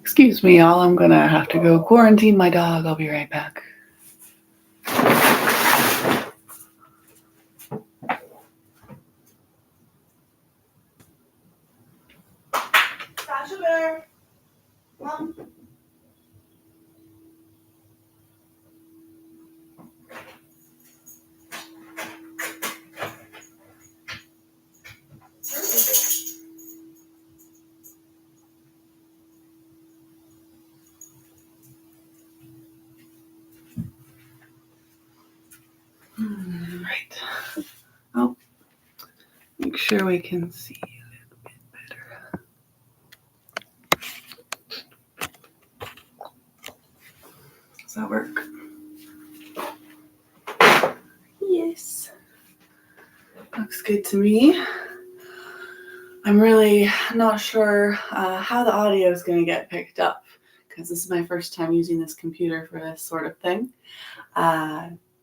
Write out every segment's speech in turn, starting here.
Excuse me, y'all. I'm gonna have to go quarantine my dog. I'll be right back. Sasha Bear, Mom. Right. Oh, make sure we can see a little bit better. Does that work? Yes. Looks good to me. I'm really not sure how the audio is going to get picked up because this is my first time using this computer for this sort of thing.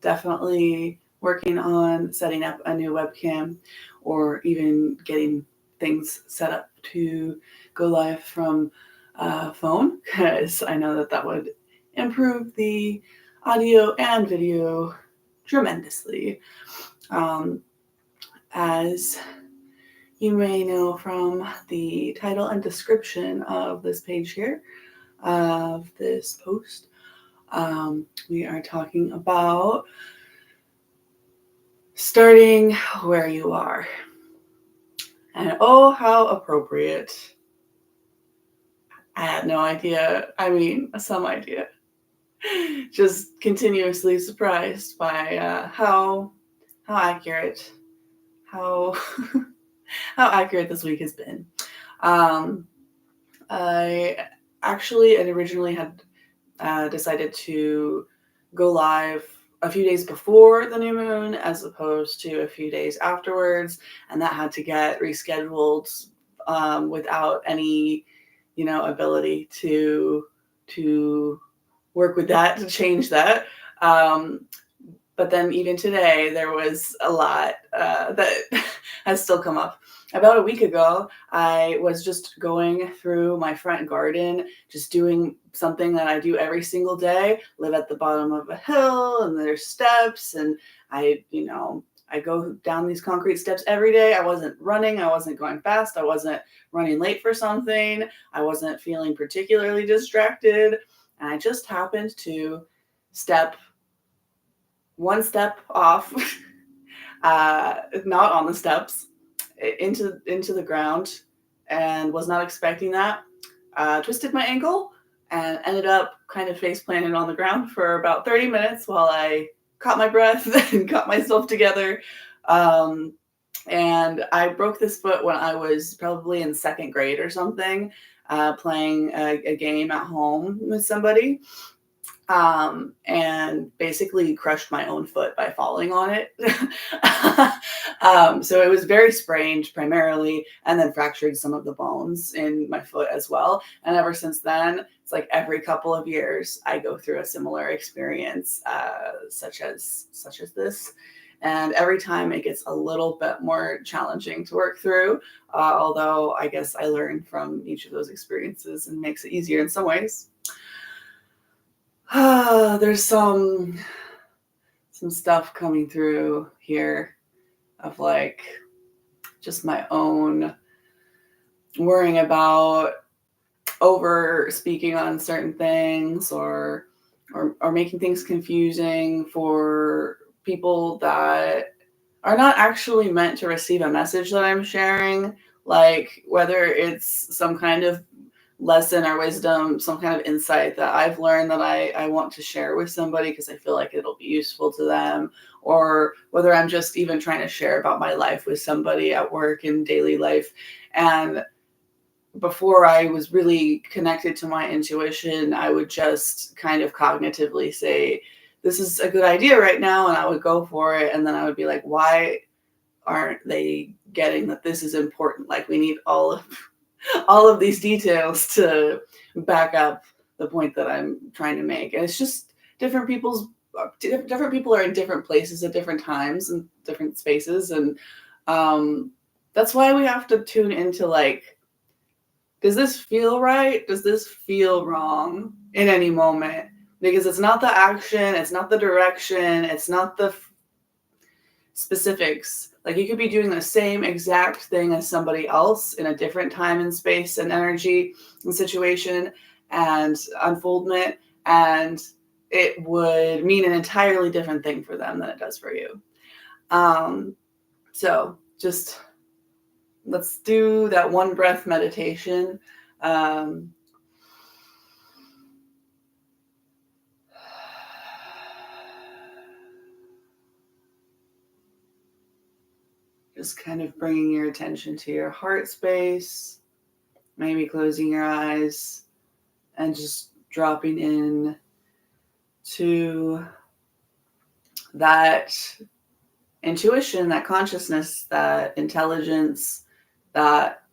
Definitely working on setting up a new webcam or even getting things set up to go live from phone, because I know that would improve the audio and video tremendously. As you may know from the title and description of this page here, of this post, we are talking about starting where you are. And oh, how appropriate. I had no idea. I mean, some idea. Just continuously surprised by how accurate, how accurate this week has been. I actually and originally had decided to go live a few days before the new moon as opposed to a few days afterwards, and that had to get rescheduled without any, ability to work with that, to change that. But then even today, there was a lot that has still come up. About a week ago, I was just going through my front garden, just doing something that I do every single day, live at the bottom of a hill, and there's steps, and I go down these concrete steps every day. I wasn't running, I wasn't going fast, I wasn't running late for something, I wasn't feeling particularly distracted, and I just happened to step one step off, not on the steps, into the ground, and was not expecting that. Twisted my ankle and ended up kind of face planted on the ground for about 30 minutes while I caught my breath and got myself together. And I broke this foot when I was probably in second grade or something, playing a game at home with somebody. And basically crushed my own foot by falling on it. So it was very sprained primarily, and then fractured some of the bones in my foot as well. And ever since then, it's like every couple of years I go through a similar experience, such as this. And every time it gets a little bit more challenging to work through, although I guess I learn from each of those experiences and makes it easier in some ways. There's some stuff coming through here of like just my own worrying about over speaking on certain things or making things confusing for people that are not actually meant to receive a message that I'm sharing, like whether it's some kind of lesson or wisdom, some kind of insight that I've learned that I want to share with somebody because I feel like it'll be useful to them, or whether I'm just even trying to share about my life with somebody at work in daily life. And before I was really connected to my intuition, I would just kind of cognitively say, this is a good idea right now, and I would go for it. And then I would be like, why aren't they getting that this is important? Like, we need all of these details to back up the point that I'm trying to make. And it's just different people are in different places at different times and different spaces. And that's why we have to tune into like does this feel right? Does this feel wrong in any moment? Because it's not the action, it's not the direction, it's not the specifics. Like you could be doing the same exact thing as somebody else in a different time and space and energy and situation and unfoldment, and it would mean an entirely different thing for them than it does for you. So just let's do that one breath meditation. Just kind of bringing your attention to your heart space, maybe closing your eyes and just dropping in to that intuition, that consciousness, that intelligence that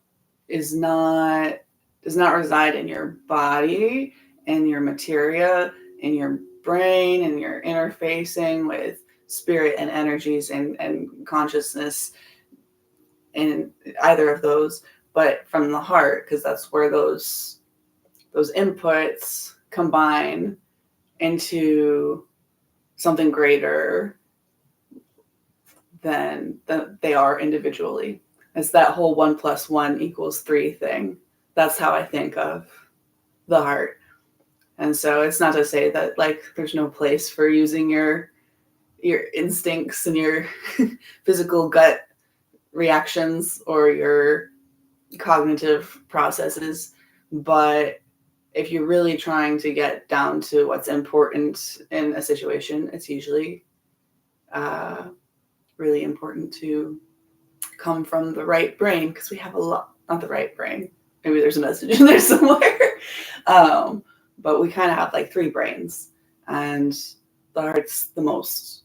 does not reside in your body, in your materia, in your brain, and your interfacing with spirit and energies and consciousness in either of those, but from the heart, because that's where those inputs combine into something greater than they are individually. It's that whole 1 + 1 = 3 thing. That's how I think of the heart. And so it's not to say that like there's no place for using your instincts and your physical gut reactions or your cognitive processes, but if you're really trying to get down to what's important in a situation, it's usually really important to come from the right brain, because we have a lot, not the right brain. Maybe there's a message in there somewhere. But we kind of have like 3 brains, and the heart's the most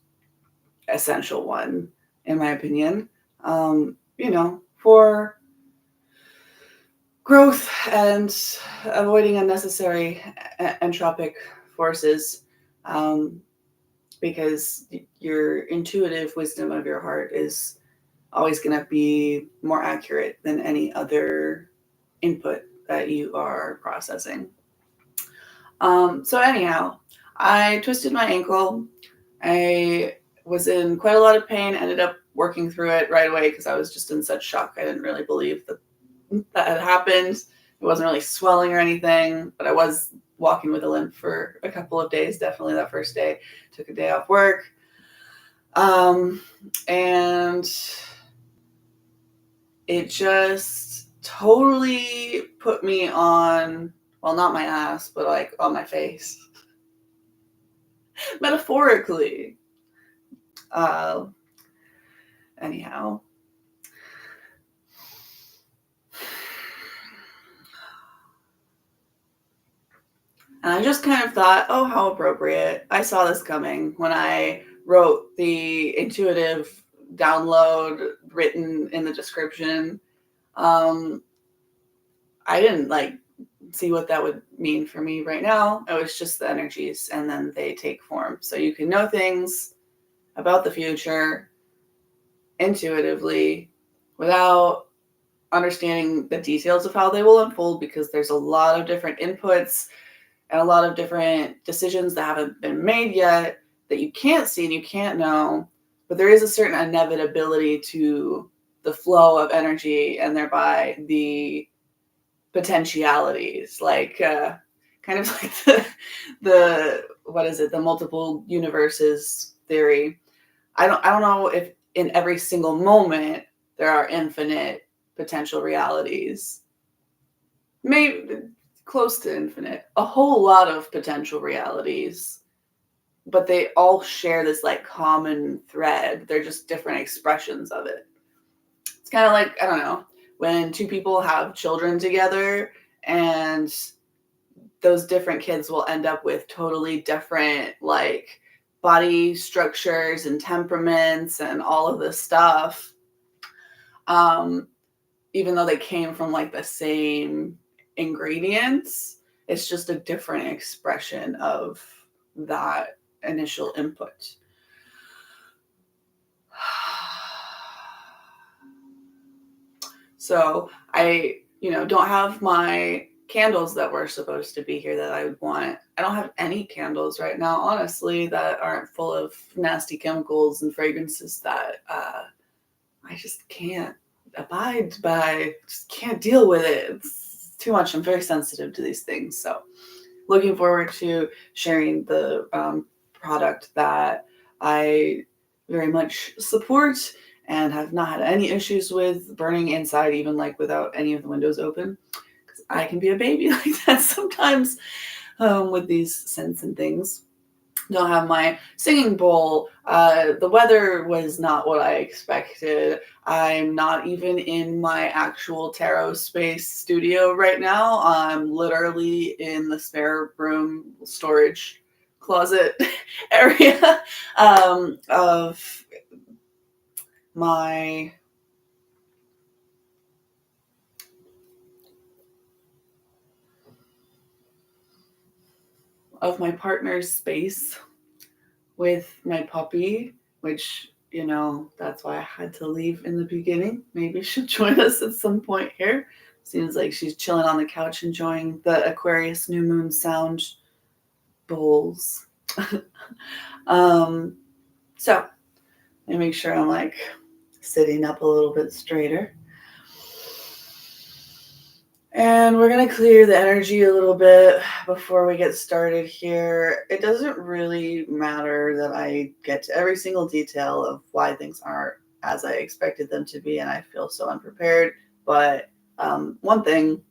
essential one, in my opinion. For growth and avoiding unnecessary entropic forces, because your intuitive wisdom of your heart is always going to be more accurate than any other input that you are processing. So anyhow, I twisted my ankle. I was in quite a lot of pain, ended up working through it right away because I was just in such shock. I didn't really believe that had happened. It wasn't really swelling or anything, but I was walking with a limp for a couple of days. Definitely that first day. Took a day off work. And it just totally put me on, well, not my ass, but like on my face. Metaphorically. Anyhow. And I just kind of thought, oh, how appropriate. I saw this coming when I wrote the intuitive download written in the description. I didn't like see what that would mean for me right now. It was just the energies, and then they take form. So you can know things about the future intuitively without understanding the details of how they will unfold, because there's a lot of different inputs and a lot of different decisions that haven't been made yet that you can't see and you can't know. But there is a certain inevitability to the flow of energy and thereby the potentialities, like kind of like the what is it, the multiple universes theory. I don't know if in every single moment there are infinite potential realities. Maybe close to infinite, a whole lot of potential realities, but they all share this like common thread. They're just different expressions of it. It's kind of like, I don't know, when 2 people have children together and those different kids will end up with totally different like body structures and temperaments and all of this stuff. Even though they came from like the same ingredients, it's just a different expression of that initial input. So I don't have my candles that were supposed to be here that I would want. I don't have any candles right now, honestly, that aren't full of nasty chemicals and fragrances that I just can't abide by, just can't deal with it. It's too much. I'm very sensitive to these things. So looking forward to sharing the product that I very much support and have not had any issues with burning inside, even like without any of the windows open. Because I can be a baby like that sometimes with these scents and things. Don't have my singing bowl. The weather was not what I expected. I'm not even in my actual tarot space studio right now. I'm literally in the spare room storage closet area of my partner's space with my puppy, which, that's why I had to leave in the beginning. Maybe she'll join us at some point here. Seems like she's chilling on the couch enjoying the Aquarius new moon sound bowls. So let me make sure I'm like sitting up a little bit straighter. And we're going to clear the energy a little bit before we get started here. It doesn't really matter that I get to every single detail of why things aren't as I expected them to be, and I feel so unprepared. But one thing,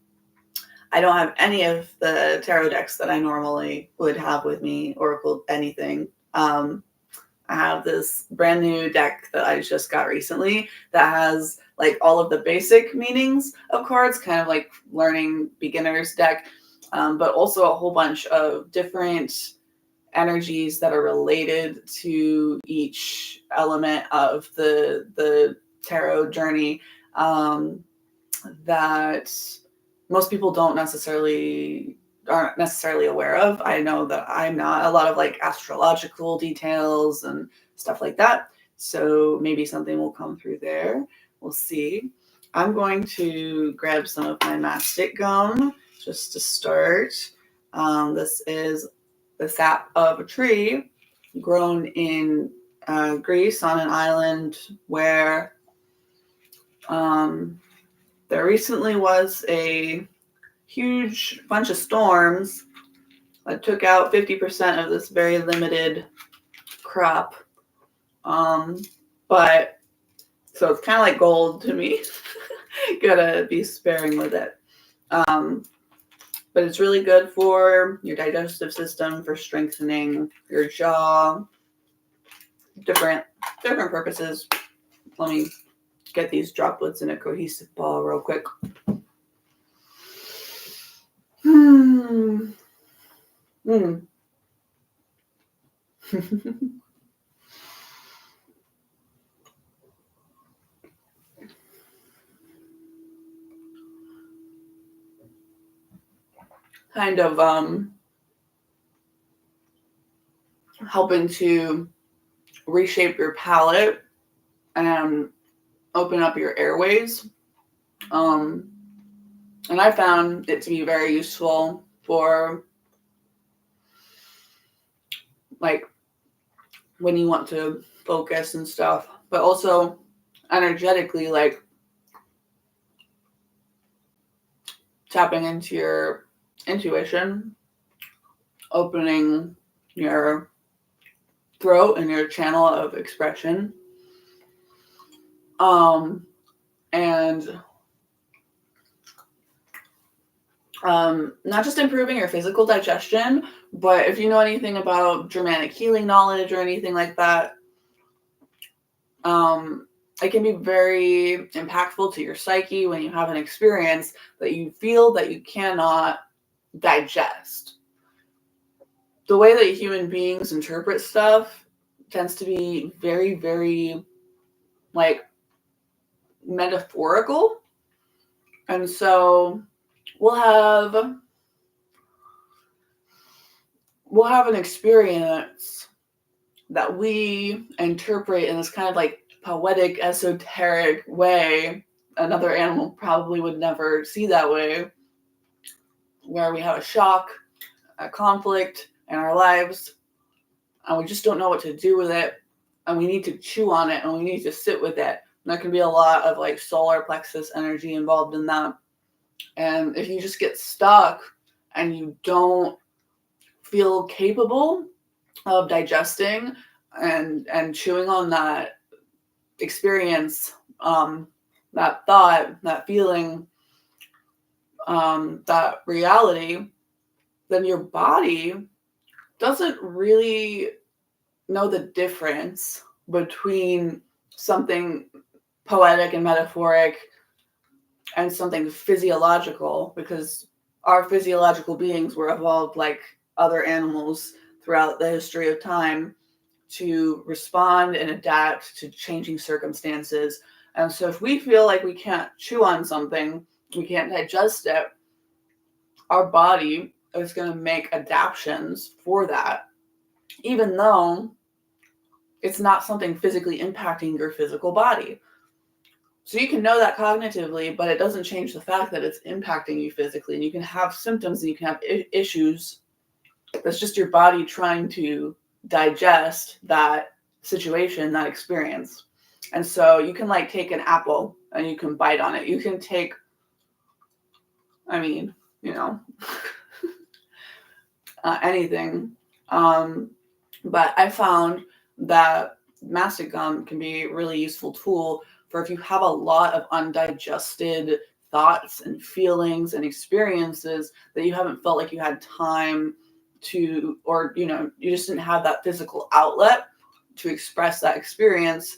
I don't have any of the tarot decks that I normally would have with me, Oracle, anything. I have this brand new deck that I just got recently that has like all of the basic meanings of cards, kind of like learning beginner's deck, but also a whole bunch of different energies that are related to each element of the tarot journey that most people aren't necessarily aware of. I know that I'm not. A lot of like astrological details and stuff like that. So maybe something will come through there. We'll see. I'm going to grab some of my mastic gum just to start. This is the sap of a tree grown in Greece on an island where there recently was a huge bunch of storms that took out 50% of this very limited crop. But so it's kind of like gold to me. Gotta be sparing with it. But it's really good for your digestive system, for strengthening your jaw, different purposes. Let me get these droplets in a cohesive ball real quick. Kind of helping to reshape your palate and open up your airways. And I found it to be very useful for like when you want to focus and stuff, but also energetically, like tapping into your intuition, opening your throat and your channel of expression. And not just improving your physical digestion, but if you know anything about Germanic healing knowledge or anything like that, it can be very impactful to your psyche when you have an experience that you feel that you cannot digest. The way that human beings interpret stuff tends to be very, very like metaphorical. And so we'll have an experience that we interpret in this kind of like poetic, esoteric way another animal probably would never see that way, where we have a shock, a conflict in our lives, and we just don't know what to do with it, and we need to chew on it, and we need to sit with it. And there can be a lot of like solar plexus energy involved in that. And if you just get stuck and you don't feel capable of digesting and chewing on that experience, that thought, that feeling, that reality, then your body doesn't really know the difference between something poetic and metaphoric and something physiological, because our physiological beings were evolved like other animals throughout the history of time to respond and adapt to changing circumstances. And so if we feel like we can't chew on something, we can't digest it, our body is going to make adaptations for that, even though it's not something physically impacting your physical body. So you can know that cognitively, but it doesn't change the fact that it's impacting you physically. And you can have symptoms and you can have issues. That's just your body trying to digest that situation, that experience. And so you can like take an apple and you can bite on it. You can take, anything. But I found that mastic gum can be a really useful tool for if you have a lot of undigested thoughts and feelings and experiences that you haven't felt like you had time to, or you just didn't have that physical outlet to express that experience.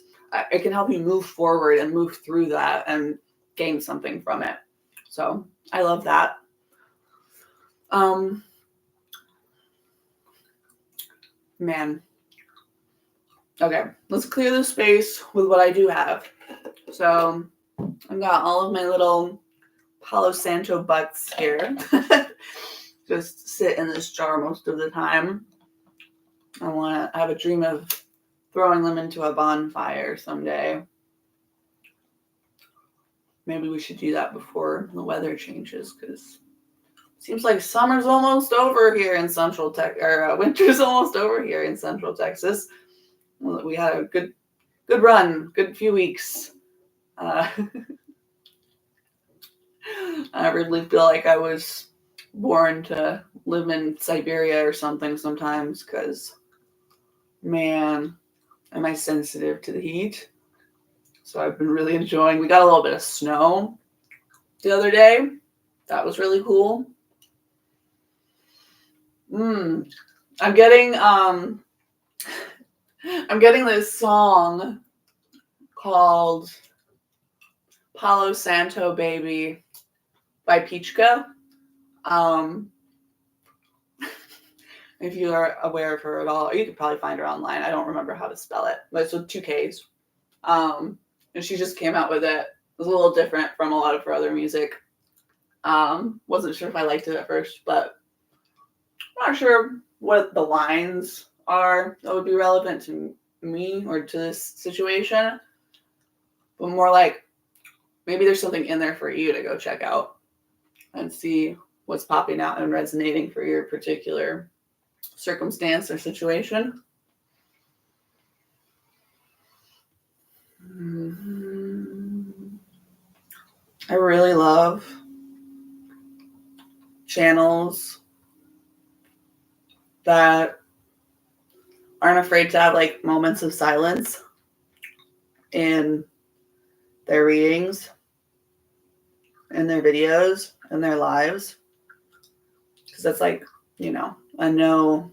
It can help you move forward and move through that and gain something from it. So I love that. Man. Okay, let's clear the space with what I do have. So I've got all of my little Palo Santo butts here. Just sit in this jar most of the time. I have a dream of throwing them into a bonfire someday. Maybe we should do that before the weather changes, because it seems like summer's almost over here in Central Texas, or winter's almost over here in Central Texas. We had a good run, good few weeks. I really feel like I was born to live in Siberia or something sometimes, because, man, am I sensitive to the heat. So I've been really enjoying. We got a little bit of snow the other day. That was really cool. I'm getting this song called Palo Santo Baby by Peachka. If you are aware of her at all, you could probably find her online. I don't remember how to spell it, but it's with 2 Ks. And she just came out with it. It was a little different from a lot of her other music. Wasn't sure if I liked it at first, but I'm not sure what the lines are that would be relevant to me or to this situation. But more like, maybe there's something in there for you to go check out and see what's popping out and resonating for your particular circumstance or situation. I really love channels that aren't afraid to have like moments of silence in their readings, in their videos, in their lives. Because that's like, I know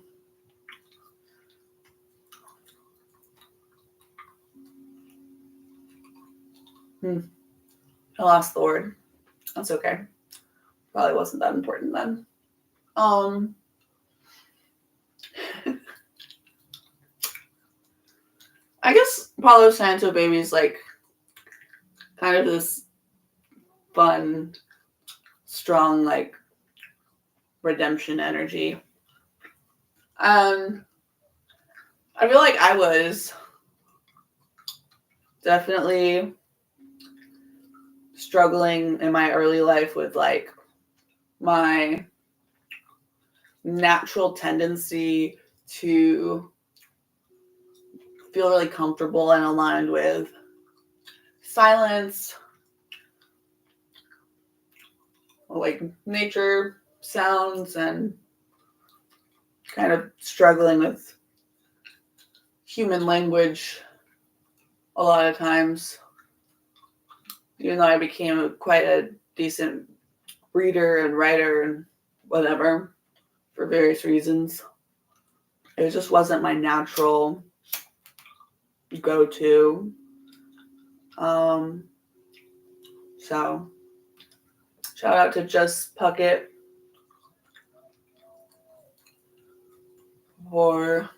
I lost the word. That's okay. Probably wasn't that important then. I guess Palo Santo Baby is like kind of this fun, strong, like redemption energy. I feel like I was definitely struggling in my early life with like my natural tendency to feel really comfortable and aligned with silence, like nature sounds, and kind of struggling with human language a lot of times. Even though I became quite a decent reader and writer and whatever for various reasons, it just wasn't my natural go-to. So shout out to Just Puckett for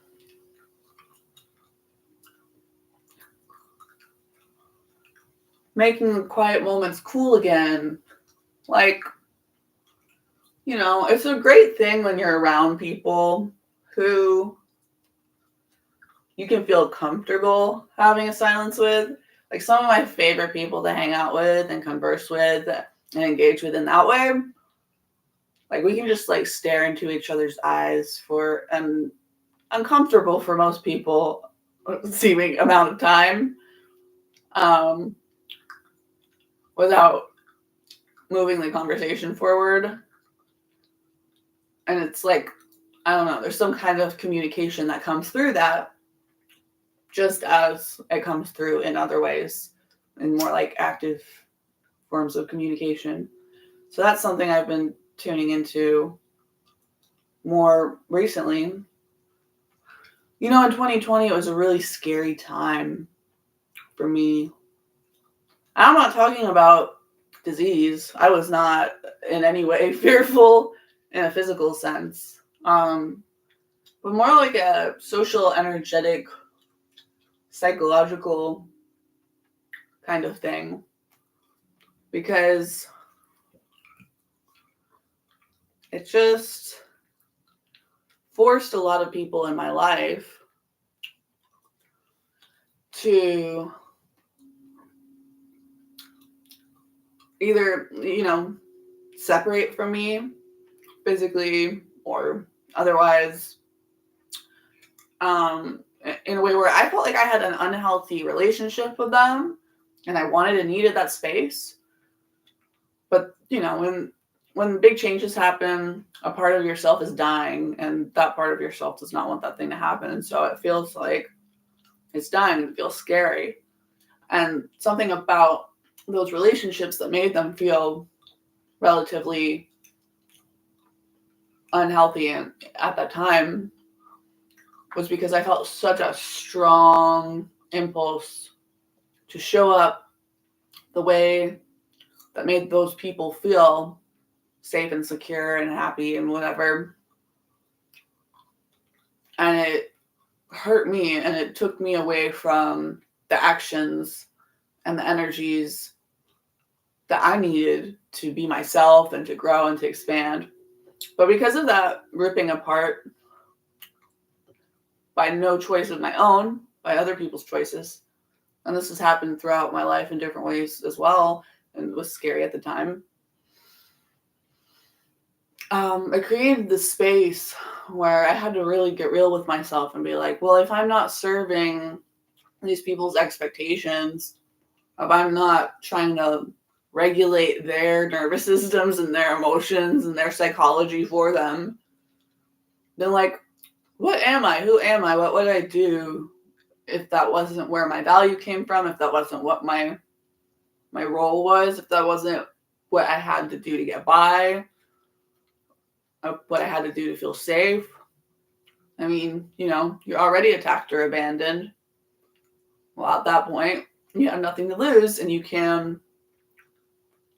making quiet moments cool again. Like, you know, it's a great thing when you're around people who you can feel comfortable having a silence with. Like, some of my favorite people to hang out with and converse with and engage with in that way, like, we can just like stare into each other's eyes for an uncomfortable for most people seeming amount of time, without moving the conversation forward. And it's like, I don't know, there's some kind of communication that comes through that, just as it comes through in other ways, in more like active forms of communication. So that's something I've been tuning into more recently. You know, in 2020, it was a really scary time for me. I'm not talking about disease. I was not in any way fearful in a physical sense, but more like a social, energetic, psychological kind of thing. Because it just forced a lot of people in my life to either, you know, separate from me physically or otherwise, in a way where I felt like I had an unhealthy relationship with them and I wanted and needed that space. But, you know, when big changes happen, a part of yourself is dying, and that part of yourself does not want that thing to happen. And so it feels like it's dying. It feels scary. And something about those relationships that made them feel relatively unhealthy at that time was because I felt such a strong impulse to show up the way that made those people feel safe and secure and happy and whatever. And it hurt me, and it took me away from the actions and the energies that I needed to be myself and to grow and to expand. But because of that ripping apart by no choice of my own, by other people's choices, and this has happened throughout my life in different ways as well, and it was scary at the time, it created this space where I had to really get real with myself and be like, well, if I'm not serving these people's expectations, if I'm not trying to regulate their nervous systems and their emotions and their psychology for them, then like, what am I? Who am I? What would I do if that wasn't where my value came from, if that wasn't what my role was, if that wasn't what I had to do to get by, what I had to do to feel safe? I mean, you know, you're already attacked or abandoned. Well, at that point, you have nothing to lose, and you can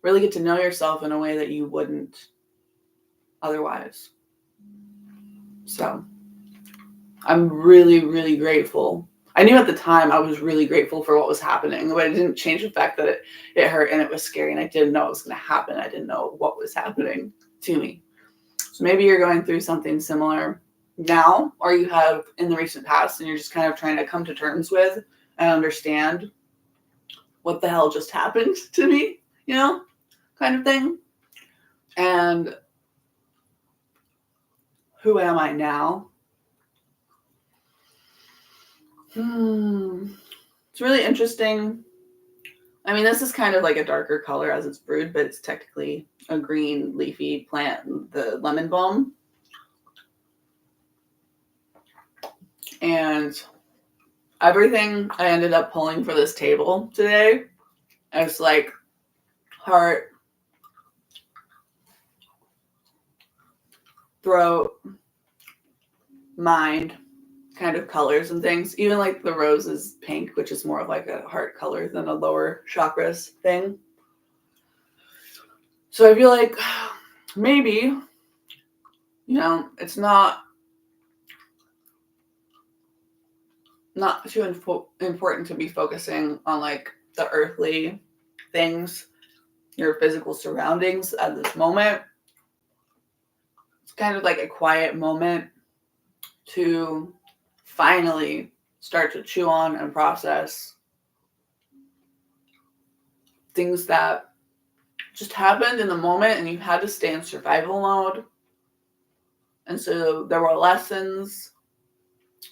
really get to know yourself in a way that you wouldn't otherwise. So I'm really, really grateful. I knew at the time I was really grateful for what was happening, but it didn't change the fact that it hurt and it was scary, and I didn't know it was going to happen. I didn't know what was happening to me. So maybe you're going through something similar now, or you have in the recent past, and you're just kind of trying to come to terms with and understand what the hell just happened to me. kind of thing. And who am I now? It's really interesting. I mean, this is kind of like a darker color as it's brewed, but it's technically a green leafy plant, the lemon balm. And everything I ended up pulling for this table today is like heart, throat, mind kind of colors and things. Even like the rose is pink, which is more of like a heart color than a lower chakras thing. So I feel like maybe, it's not too important to be focusing on like the earthly things, your physical surroundings at this moment. It's kind of like a quiet moment to finally start to chew on and process things that just happened in the moment and you had to stay in survival mode. And so there were lessons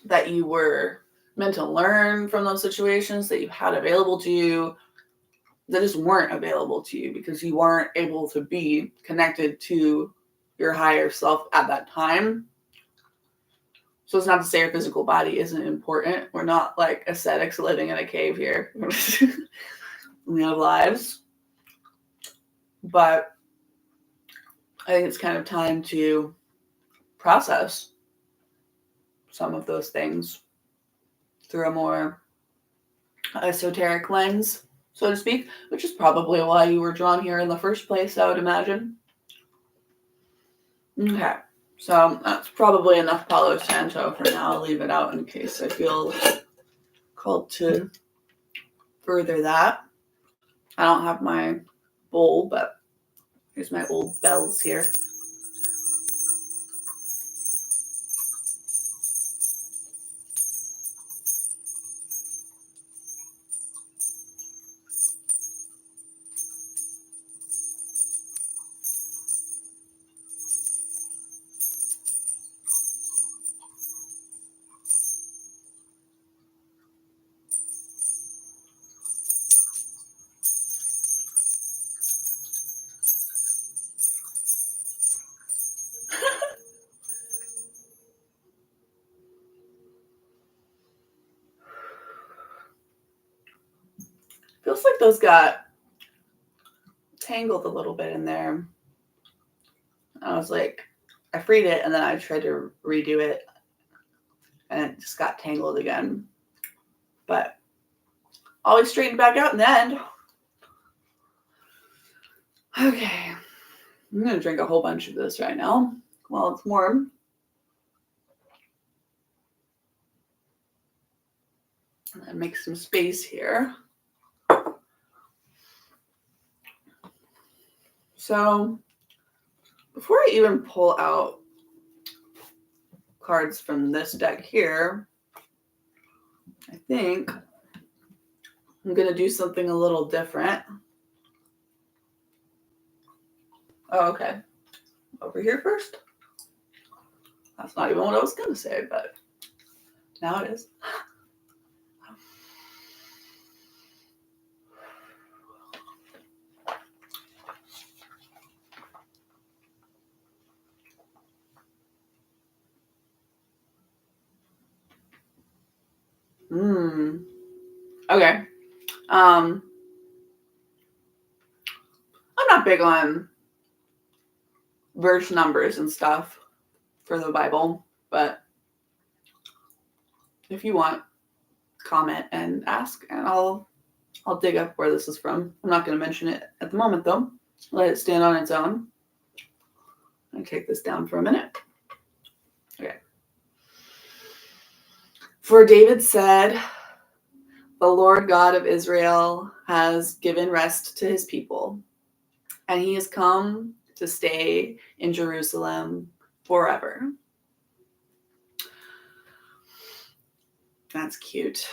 that you were meant to learn from those situations that you had available to you that just weren't available to you because you weren't able to be connected to your higher self at that time. So it's not to say your physical body isn't important. We're not like ascetics living in a cave here. We have lives. But I think it's kind of time to process some of those things through a more esoteric lens, so to speak, which is probably why you were drawn here in the first place, I would imagine. Okay, so that's probably enough Palo Santo for now. I'll leave it out in case I feel called to further that. I don't have my bowl, but here's my old bells here. Feels like those got tangled a little bit in there. I was like, I freed it and then I tried to redo it and it just got tangled again. But always straightened back out in the end. Okay, I'm going to drink a whole bunch of this right now while it's warm. And make some space here. So before I even pull out cards from this deck here, I think I'm going to do something a little different. Oh, okay. Over here first. That's not even what I was going to say, but now it is. Okay. I'm not big on verse numbers and stuff for the Bible, but if you want, comment and ask, and I'll dig up where this is from. I'm not going to mention it at the moment, though. Let it stand on its own. I'll take this down for a minute. Okay. For David said, the Lord God of Israel has given rest to his people, and he has come to stay in Jerusalem forever. That's cute.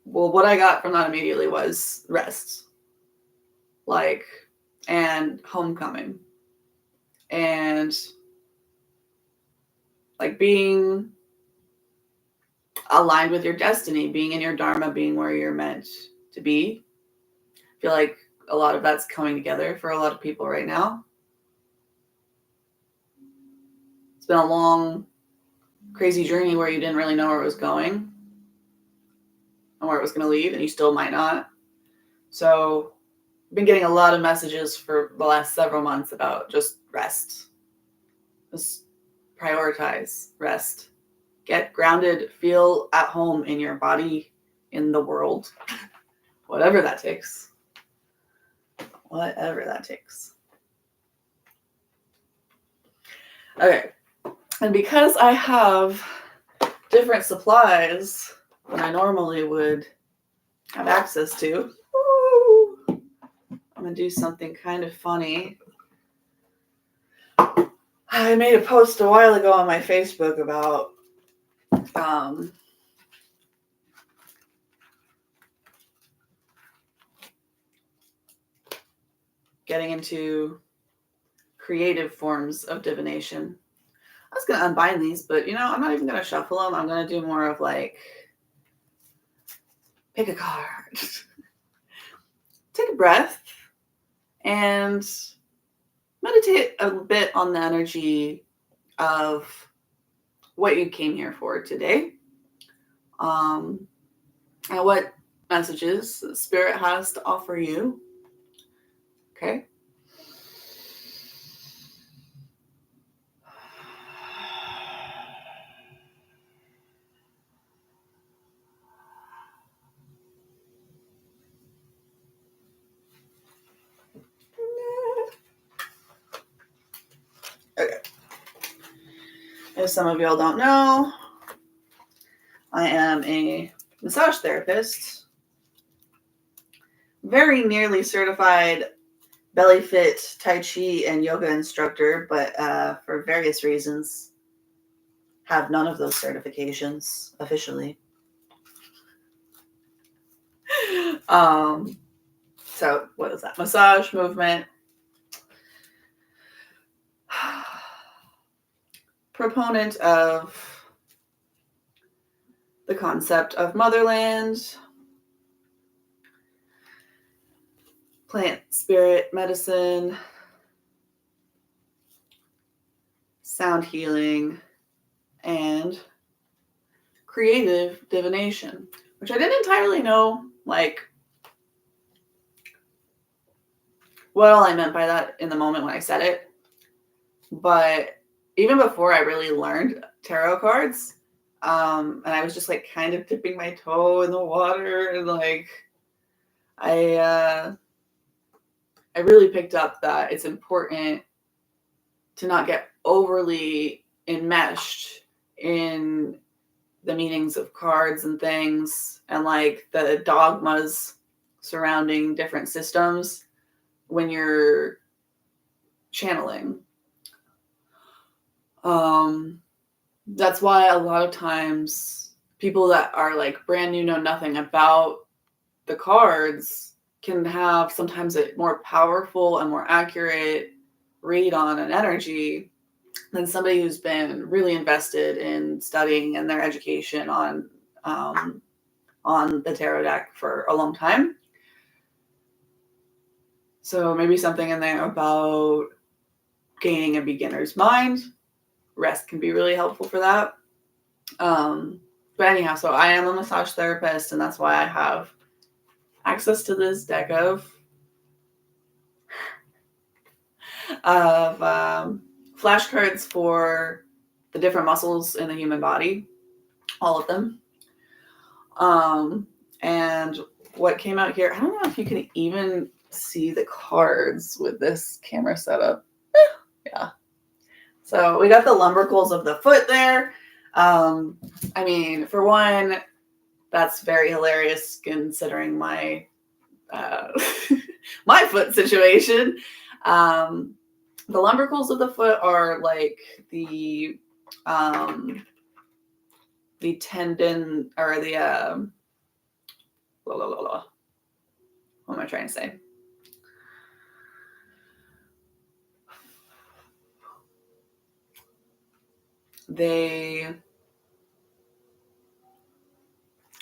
well, what I got from that immediately was rest, like, and homecoming, and like being aligned with your destiny, being in your dharma, being where you're meant to be. I feel like a lot of that's coming together for a lot of people right now. It's been a long, crazy journey where you didn't really know where it was going and where it was going to lead, and you still might not. So I've been getting a lot of messages for the last several months about just rest. Just prioritize rest. Get grounded, feel at home in your body, in the world, whatever that takes. Whatever that takes. Okay. And because I have different supplies than I normally would have access to, I'm going to do something kind of funny. I made a post a while ago on my Facebook about getting into creative forms of divination. I was going to unbind these, but I'm not even going to shuffle them. I'm going to do more of like, pick a card, take a breath, and meditate a bit on the energy of what you came here for today, and what messages the Spirit has to offer you. Okay. Okay. If some of y'all don't know, I am a massage therapist, very nearly certified belly fit, Tai Chi, and yoga instructor, but for various reasons, have none of those certifications officially. So what is that? Massage, movement. Proponent of the concept of motherland, plant spirit medicine, sound healing, and creative divination, which I didn't entirely know, like, what all I meant by that in the moment when I said it. But even before I really learned tarot cards, and I was just like kind of dipping my toe in the water, and like I really picked up that it's important to not get overly enmeshed in the meanings of cards and things, and like the dogmas surrounding different systems when you're channeling. That's why a lot of times people that are like brand new, know nothing about the cards, can have sometimes a more powerful and more accurate read on an energy than somebody who's been really invested in studying and their education on the tarot deck for a long time. So maybe something in there about gaining a beginner's mind. Rest can be really helpful for that. But anyhow, so I am a massage therapist, and that's why I have access to this deck of flashcards for the different muscles in the human body, all of them. And what came out here, I don't know if you can even see the cards with this camera setup. Yeah. So we got the lumbricals of the foot there. I mean, for one, that's very hilarious considering my my foot situation. The lumbricals of the foot are like the tendon, or the What am I trying to say? They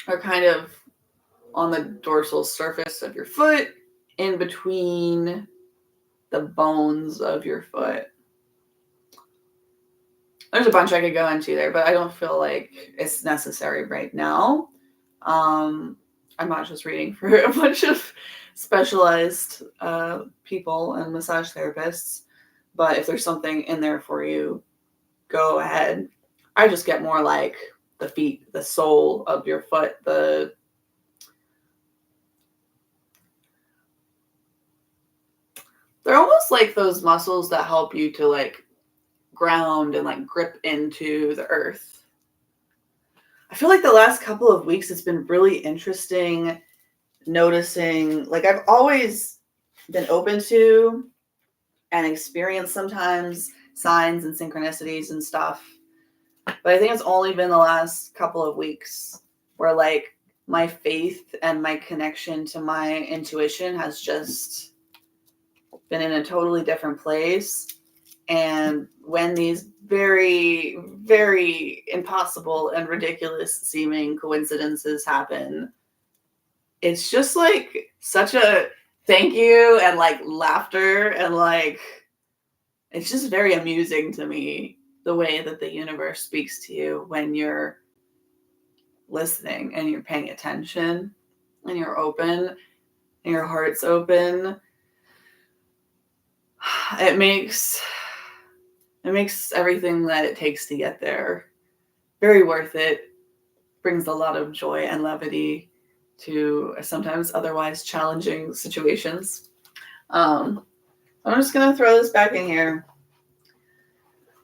are kind of on the dorsal surface of your foot, in between the bones of your foot. There's a bunch I could go into there, but I don't feel like it's necessary right now. I'm not just reading for a bunch of specialized people and massage therapists, but if there's something in there for you, go ahead. I just get more like the feet, the sole of your foot, they're almost like those muscles that help you to like ground and like grip into the earth. I feel like the last couple of weeks it's been really interesting noticing, like I've always been open to and experienced sometimes signs and synchronicities and stuff. But I think it's only been the last couple of weeks where like my faith and my connection to my intuition has just been in a totally different place. And when these very, very impossible and ridiculous seeming coincidences happen, it's just like such a thank you and like laughter and like it's just very amusing to me the way that the universe speaks to you when you're listening and you're paying attention and you're open and your heart's open. It makes everything that it takes to get there very worth it. Brings a lot of joy and levity to sometimes otherwise challenging situations. I'm just going to throw this back in here.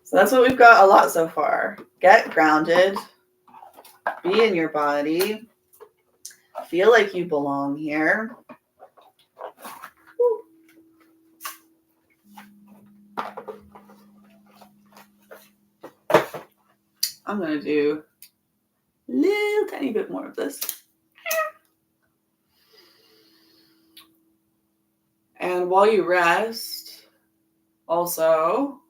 So that's what we've got a lot so far. Get grounded. Be in your body. Feel like you belong here. I'm going to do a little tiny bit more of this. And while you rest, also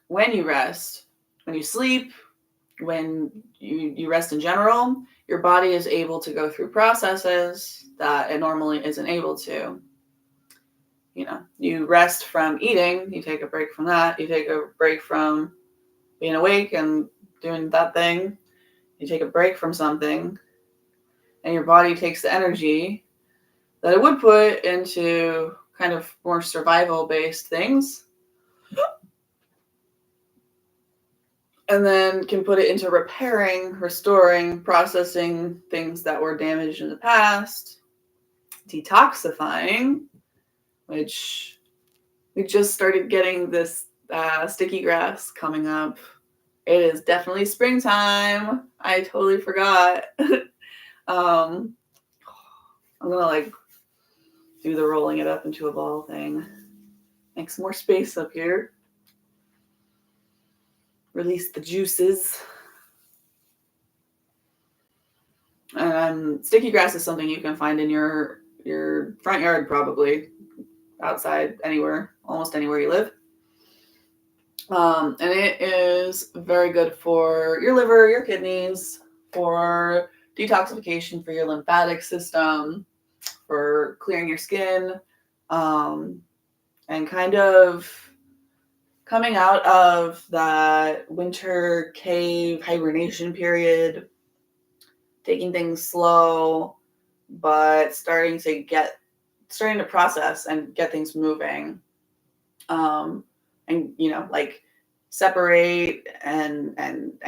when you rest, when you sleep, when you rest in general, your body is able to go through processes that it normally isn't able to. You know, you rest from eating, you take a break from that, you take a break from being awake and doing that thing, you take a break from something, and your body takes the energy that it would put into kind of more survival-based things and then can put it into repairing, restoring, processing things that were damaged in the past, detoxifying, which we just started getting this sticky grass coming up. It is definitely springtime. I totally forgot. I'm gonna like do the rolling it up into a ball thing. Make some more space up here. Release the juices. Sticky grass is something you can find in your front yard, probably outside, anywhere, almost anywhere you live. And it is very good for your liver, your kidneys, for detoxification, for your lymphatic system, for clearing your skin, and kind of coming out of that winter cave hibernation period, taking things slow, but starting to process and get things moving. And you know, like separate and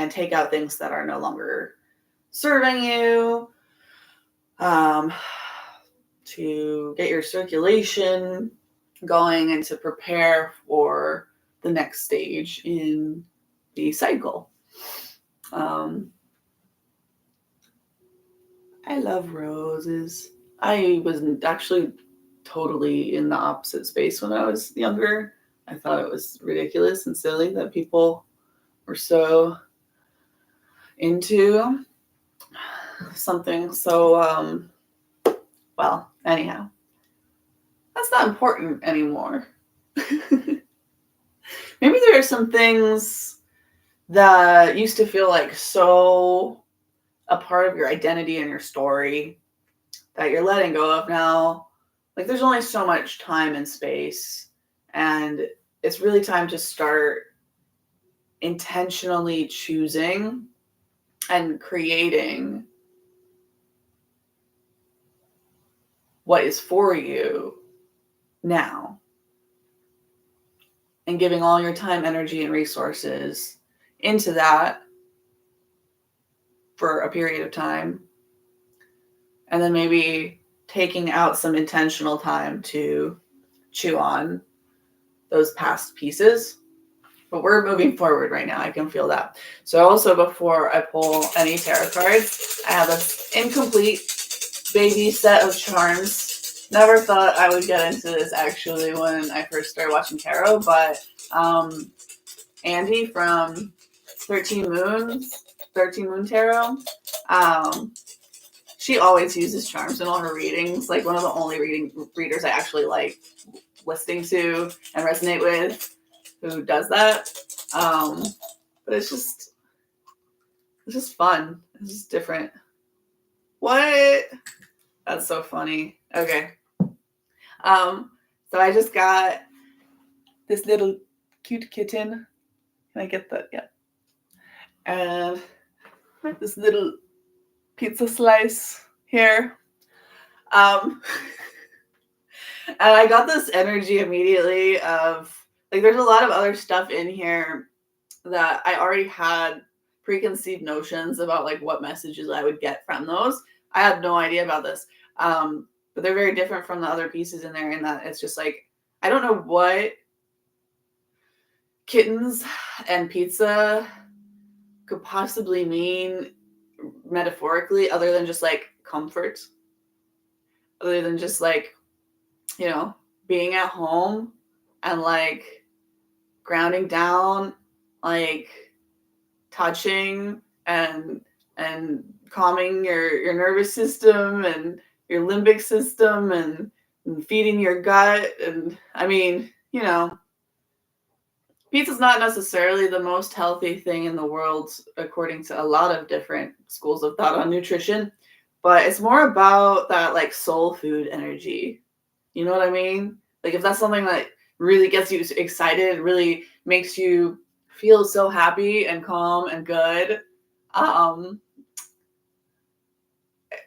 take out things that are no longer serving you, to get your circulation going and to prepare for the next stage in the cycle. I love roses. I was actually totally in the opposite space when I was younger. I thought it was ridiculous and silly that people were so into something so, well, anyhow, that's not important anymore. Maybe there are some things that used to feel like so a part of your identity and your story that you're letting go of now. Like there's only so much time and space, and it's really time to start intentionally choosing and creating what is for you now, and giving all your time, energy, and resources into that for a period of time. And then maybe taking out some intentional time to chew on those past pieces. But we're moving forward right now. I can feel that. So also, before I pull any tarot cards, I have this incomplete baby set of charms. Never thought I would get into this actually when I first started watching tarot, but Andy from 13 Moon Tarot, she always uses charms in all her readings. Like one of the only readers I actually like listening to and resonate with who does that. But it's just fun. It's just different. What? That's so funny. Okay. So I just got this little cute kitten. Can I get that? Yeah. And this little pizza slice here. And I got this energy immediately of, like, there's a lot of other stuff in here that I already had preconceived notions about, like, what messages I would get from those. I had no idea about this. But they're very different from the other pieces in there in that it's just like, I don't know what kittens and pizza could possibly mean metaphorically, other than just like comfort, other than just like, you know, being at home and like grounding down, like touching and calming your nervous system and your limbic system and feeding your gut. And I mean, you know, pizza's not necessarily the most healthy thing in the world, according to a lot of different schools of thought on nutrition, but it's more about that like soul food energy. You know what I mean? Like if that's something that really gets you excited, really makes you feel so happy and calm and good,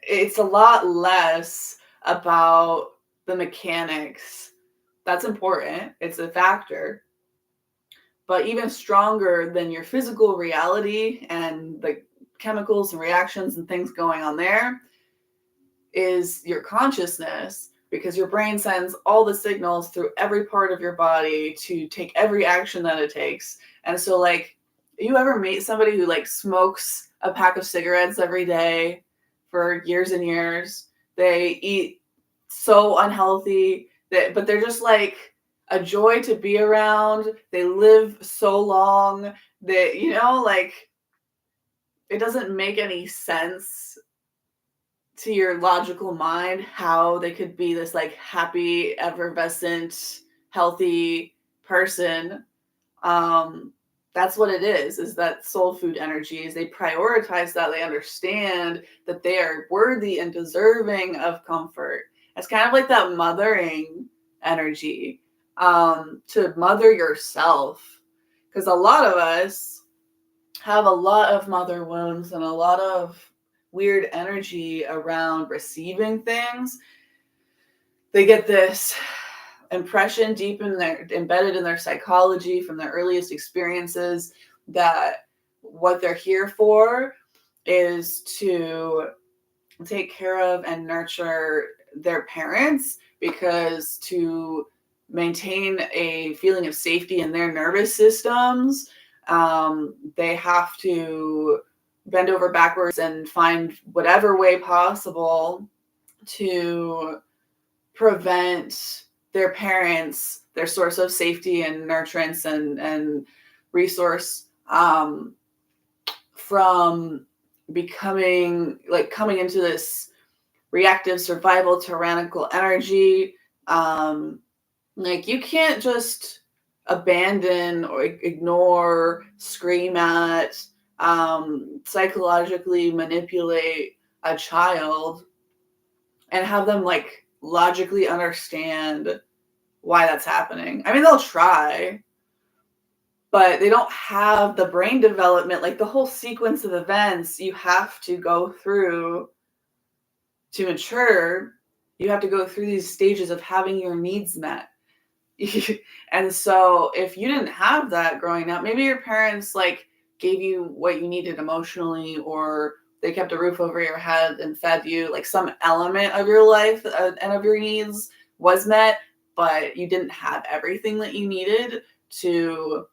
it's a lot less about the mechanics. That's important. It's a factor. But even stronger than your physical reality and the chemicals and reactions and things going on there is your consciousness, because your brain sends all the signals through every part of your body to take every action that it takes. And so, like, you ever meet somebody who like smokes a pack of cigarettes every day for years and years? They eat so unhealthy, but they're just like a joy to be around. They live so long that, you know, like, it doesn't make any sense to your logical mind how they could be this like happy, effervescent, healthy person. That's what it is that soul food energy is. They prioritize that. They understand that they are worthy and deserving of comfort. It's kind of like that mothering energy, to mother yourself. Because a lot of us have a lot of mother wounds and a lot of weird energy around receiving things. They get this impression deep in their, embedded in their psychology from their earliest experiences, that what they're here for is to take care of and nurture their parents, because to maintain a feeling of safety in their nervous systems, they have to bend over backwards and find whatever way possible to prevent their their source of safety and nurturance and resource, from becoming like coming into this reactive survival tyrannical energy. Like you can't just abandon or ignore, scream at, psychologically manipulate a child and have them like logically understand why that's happening. I mean, they'll try, but they don't have the brain development, like the whole sequence of events you have to go through to mature. You have to go through these stages of having your needs met. And so if you didn't have that growing up, maybe your parents like gave you what you needed emotionally, or they kept a roof over your head and fed you, like some element of your life and of your needs was met, but you didn't have everything that you needed to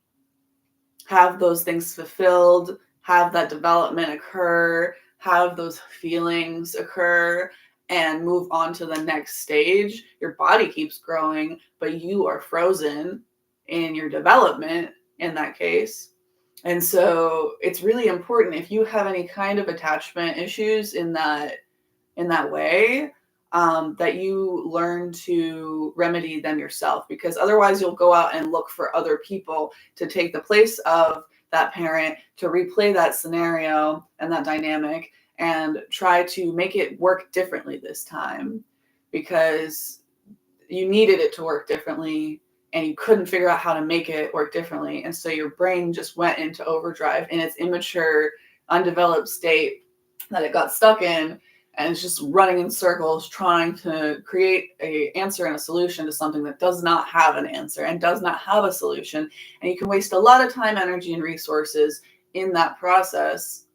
have those things fulfilled, have that development occur, have those feelings occur, and move on to the next stage. Your body keeps growing, but you are frozen in your development in that case. And so it's really important, if you have any kind of attachment issues in that way, that you learn to remedy them yourself, because otherwise you'll go out and look for other people to take the place of that parent, to replay that scenario and that dynamic and try to make it work differently this time, because you needed it to work differently and you couldn't figure out how to make it work differently. And so your brain just went into overdrive in its immature, undeveloped state that it got stuck in, and it's just running in circles trying to create an answer and a solution to something that does not have an answer and does not have a solution. And you can waste a lot of time, energy, and resources in that process,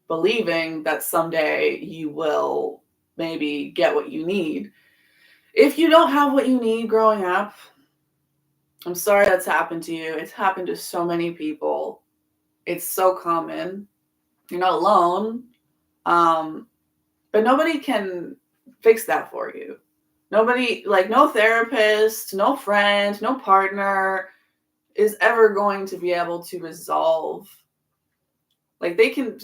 believing that someday you will maybe get what you need. If you don't have what you need growing up, I'm sorry that's happened to you. It's happened to so many people. It's so common. You're not alone. But nobody can fix that for you. Nobody, like no therapist, no friend, no partner is ever going to be able to resolve. Like they can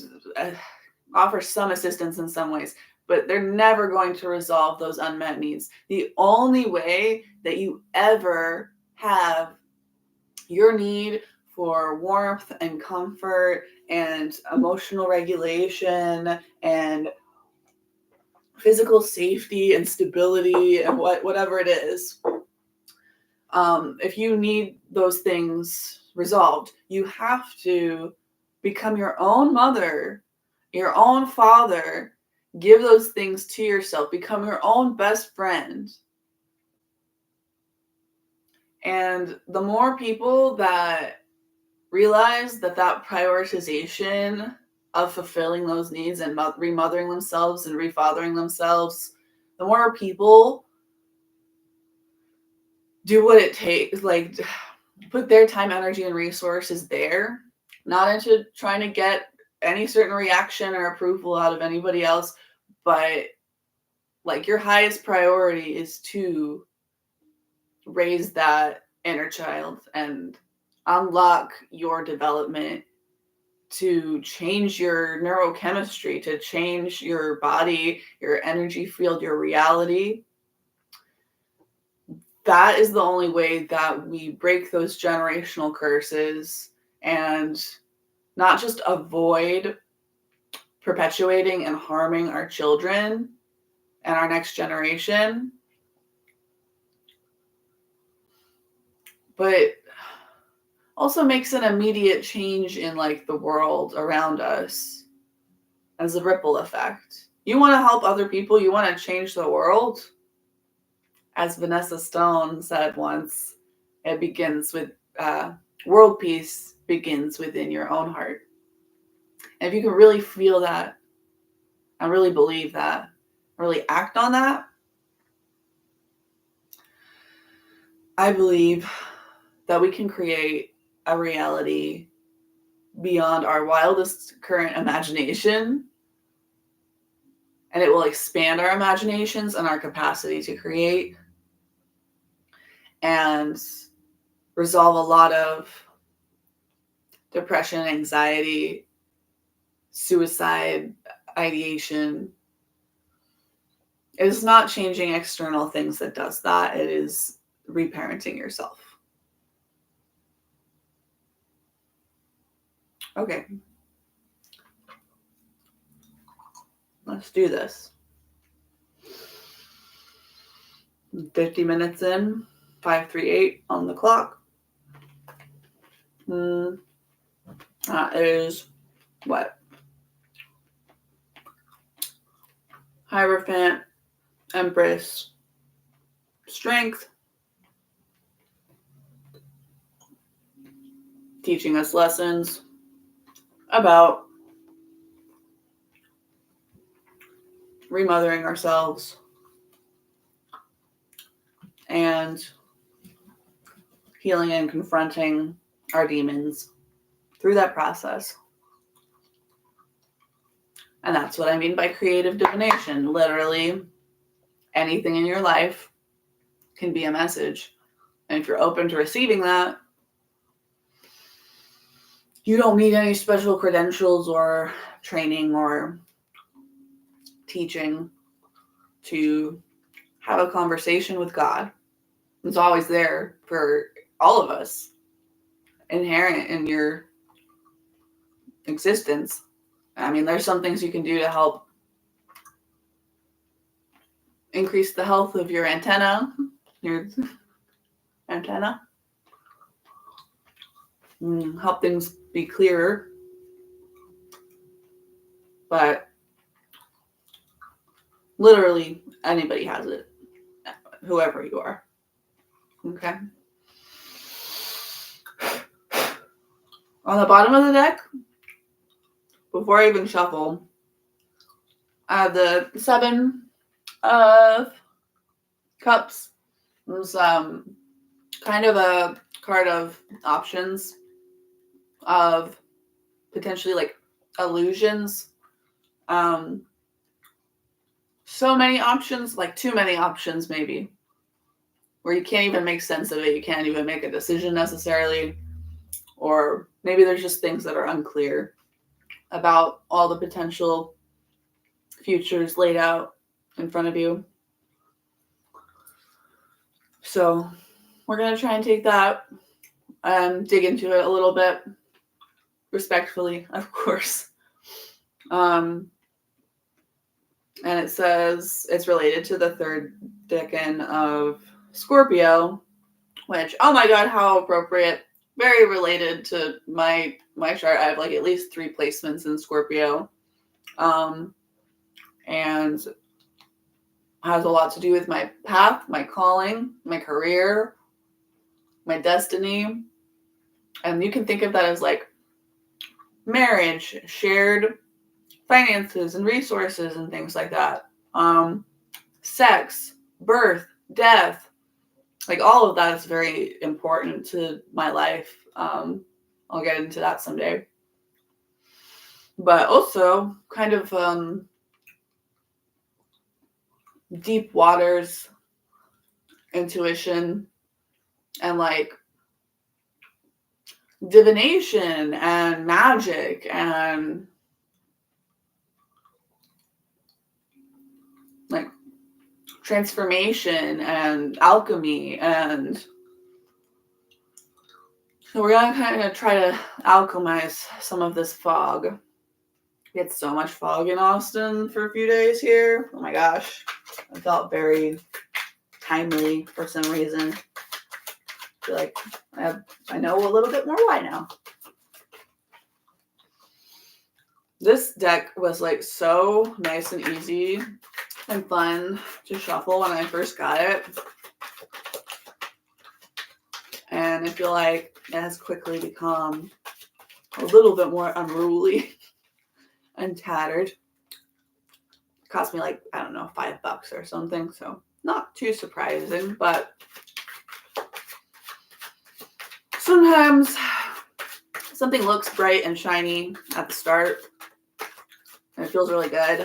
offer some assistance in some ways, but they're never going to resolve those unmet needs. The only way that you ever have your need for warmth and comfort and emotional regulation and physical safety and stability and whatever it is, if you need those things resolved, you have to become your own mother, your own father, give those things to yourself, become your own best friend. And the more people that realize that prioritization of fulfilling those needs and remothering themselves and refathering themselves, the more people do what it takes, like put their time, energy, and resources there, not into trying to get any certain reaction or approval out of anybody else, but like your highest priority is to raise that inner child and unlock your development, to change your neurochemistry, to change your body, your energy field, your reality. That is the only way that we break those generational curses and not just avoid perpetuating and harming our children and our next generation, but also makes an immediate change in like the world around us as a ripple effect. You want to help other people, you want to change the world. As Vanessa Stone said once, it begins with world peace begins within your own heart. And if you can really feel that and really believe that, really act on that, I believe that we can create a reality beyond our wildest current imagination, and it will expand our imaginations and our capacity to create. and resolve a lot of depression, anxiety, suicide, ideation. It is not changing external things that does that. It is reparenting yourself. Okay. Let's do this. 50 minutes in, 5:38 on the clock. That is what? Hierophant, Empress, Strength, teaching us lessons about remothering ourselves and healing and confronting our demons through that process. And that's what I mean by creative divination. Literally, anything in your life can be a message. And if you're open to receiving that, you don't need any special credentials or training or teaching to have a conversation with God. It's always there for all of us, inherent in your existence. I mean, there's some things you can do to help increase the health of your antenna, help things be clearer. But literally anybody has it, whoever you are. Okay. On the bottom of the deck, before I even shuffle, I have the 7 of Cups. It's kind of a card of options, of potentially like illusions. So many options, like too many options maybe, where you can't even make sense of it. You can't even make a decision necessarily. Or maybe there's just things that are unclear about all the potential futures laid out in front of you. So we're going to try and take that and dig into it a little bit, respectfully, of course. And it says it's related to the 3rd decan of Scorpio, which, oh my God, how appropriate. Very related to my chart. I have like at least 3 placements in Scorpio. And has a lot to do with my path, my calling, my career, my destiny. And you can think of that as like marriage, shared finances and resources and things like that. Sex, birth, death, like all of that is very important to my life. I'll get into that someday. But also kind of deep waters, intuition, and like divination and magic and like transformation and alchemy. And so we're going to kind of try to alchemize some of this fog. We had so much fog in Austin for a few days here. Oh my gosh. I felt very timely for some reason. I feel like I know a little bit more why now. This deck was like so nice and easy and fun to shuffle when I first got it. And I feel like it has quickly become a little bit more unruly and tattered. It cost me like, I don't know, $5 or something. So not too surprising, but sometimes something looks bright and shiny at the start and it feels really good.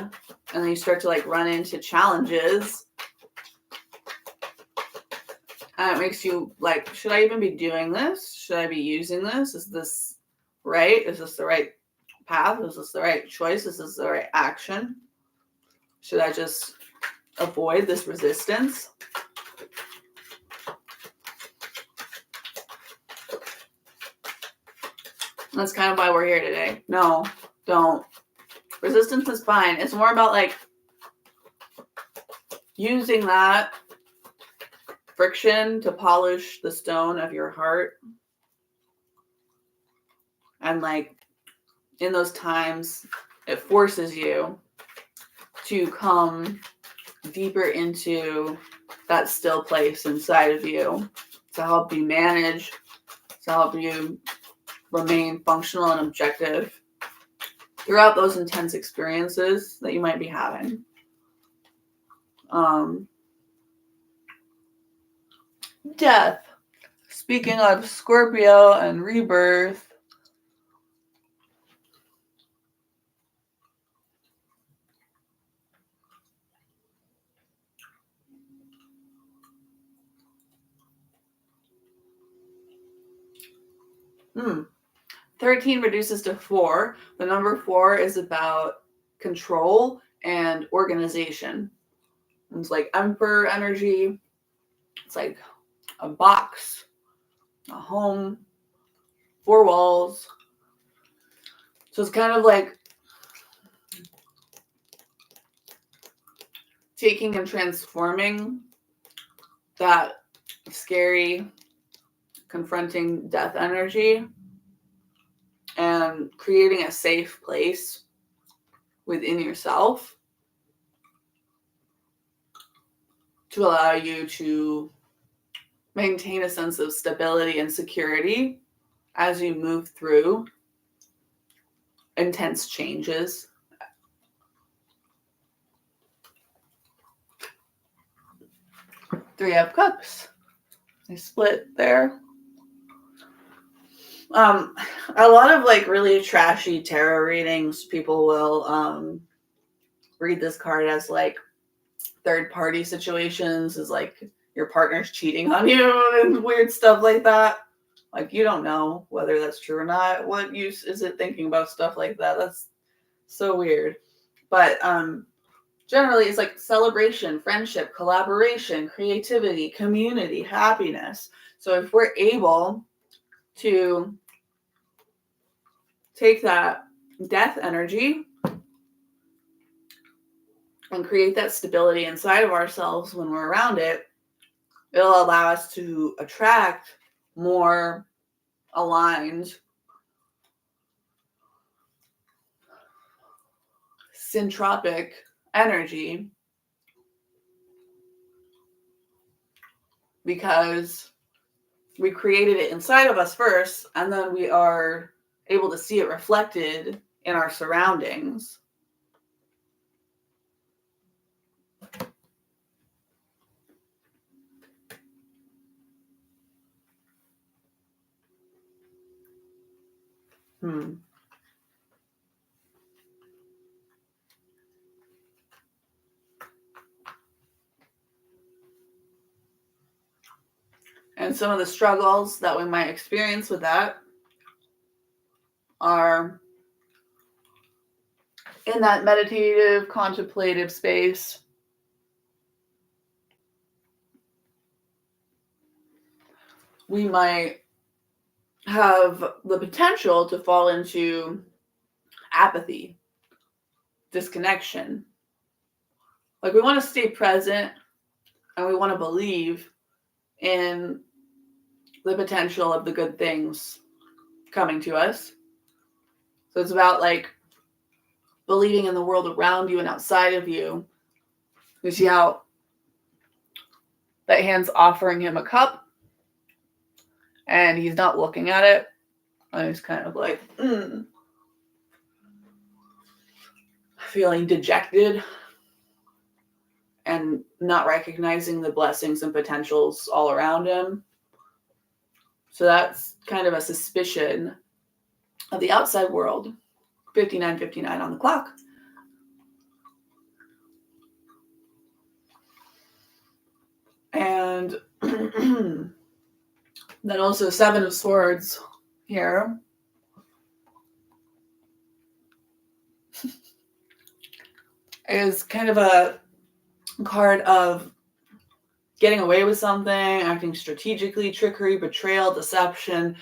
And then you start to like run into challenges And it makes you like, should I even be doing this? Should I be using this? Is this right? Is this the right path? Is this the right choice? Is this the right action? Should I just avoid this resistance? That's kind of why we're here today. No, don't. Resistance is fine. It's more about like using that friction to polish the stone of your heart. And like in those times, it forces you to come deeper into that still place inside of you to help you manage, to help you remain functional and objective throughout those intense experiences that you might be having. Death. Speaking of Scorpio and rebirth, Hmm. 13 reduces to 4. The number 4 is about control and organization. It's like Emperor energy. It's like a box, a home, 4 walls. So it's kind of like taking and transforming that scary, confronting death energy and creating a safe place within yourself to allow you to maintain a sense of stability and security as you move through intense changes. Three of Cups. They split there. A lot of like really trashy tarot readings, people will read this card as like third party situations, is like your partner's cheating on you and weird stuff like that. Like you don't know whether that's true or not. What use is it thinking about stuff like that? That's so weird. But generally it's like celebration, friendship, collaboration, creativity, community, happiness. So if we're able to take that death energy and create that stability inside of ourselves when we're around it, it'll allow us to attract more aligned, syntropic energy, because we created it inside of us first, and then we are able to see it reflected in our surroundings. And some of the struggles that we might experience with that are in that meditative, contemplative space. We might have the potential to fall into apathy, disconnection. Like we want to stay present and we want to believe in the potential of the good things coming to us. So it's about like believing in the world around you and outside of you. You see how that hand's offering him a cup and he's not looking at it. And he's kind of like, feeling dejected and not recognizing the blessings and potentials all around him. So that's kind of a suspicion of the outside world. 59:59 on the clock. And Then also Seven of Swords here. Is kind of a card of getting away with something, acting strategically, trickery, betrayal, deception,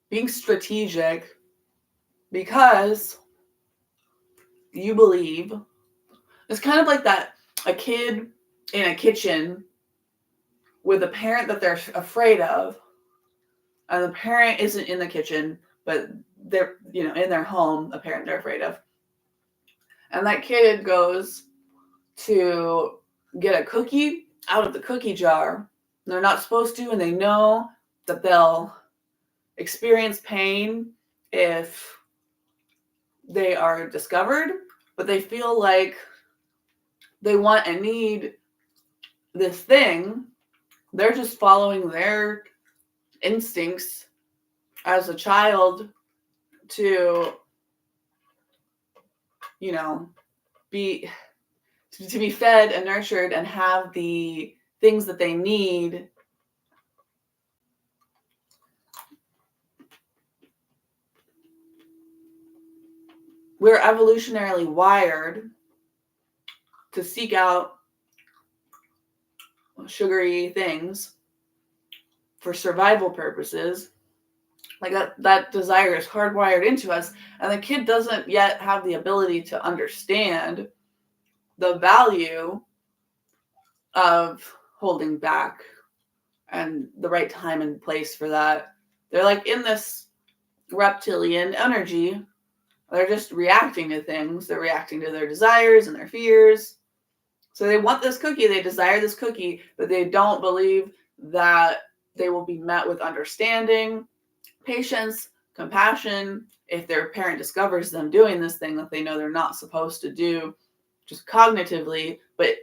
being strategic because you believe. It's kind of like that, a kid in a kitchen with a parent that they're afraid of, and the parent isn't in the kitchen, but they're, in their home, a parent they're afraid of. And that kid goes to get a cookie out of the cookie jar. They're not supposed to, and they know that they'll experience pain if they are discovered, but they feel like they want and need this thing. They're just following their instincts as a child to, be fed and nurtured and have the things that they need. We're evolutionarily wired to seek out sugary things for survival purposes. Like that desire is hardwired into us, and the kid doesn't yet have the ability to understand the value of holding back and the right time and place for that. They're like in this reptilian energy. They're just reacting to things. They're reacting to their desires and their fears. So they want this cookie, they desire this cookie, but they don't believe that they will be met with understanding, patience, compassion, if their parent discovers them doing this thing that they know they're not supposed to do, just cognitively, but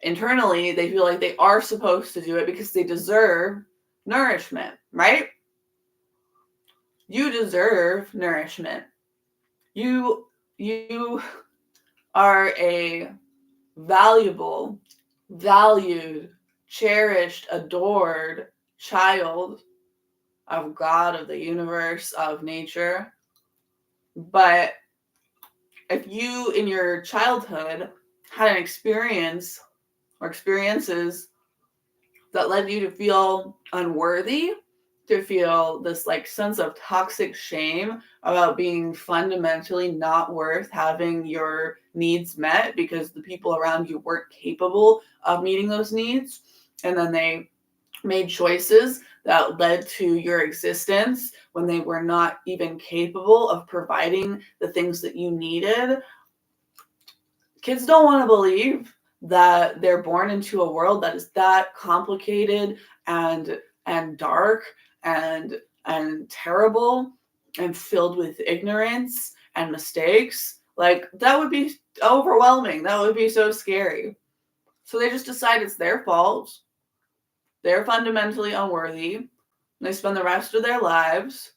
internally they feel like they are supposed to do it because they deserve nourishment, right? You deserve nourishment. You are a valuable, valued, cherished, adored child of God, of the universe, of nature. But if you in your childhood had an experience or experiences that led you to feel unworthy, to feel this like sense of toxic shame about being fundamentally not worth having your needs met because the people around you weren't capable of meeting those needs, and then they made choices that led to your existence when they were not even capable of providing the things that you needed. Kids don't want to believe that they're born into a world that is that complicated and dark and terrible and filled with ignorance and mistakes. Like, that would be overwhelming. That would be so scary. So they just decide it's their fault. They're fundamentally unworthy. They spend the rest of their lives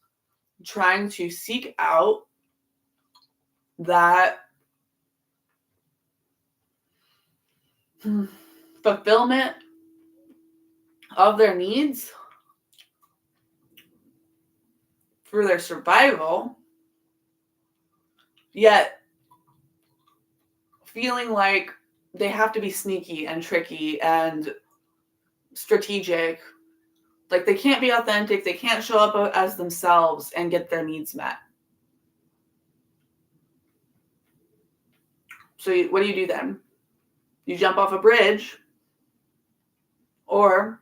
trying to seek out that fulfillment of their needs for their survival, yet feeling like they have to be sneaky and tricky and strategic. Like, they can't be authentic, they can't show up as themselves and get their needs met. So what do you do then? You jump off a bridge, or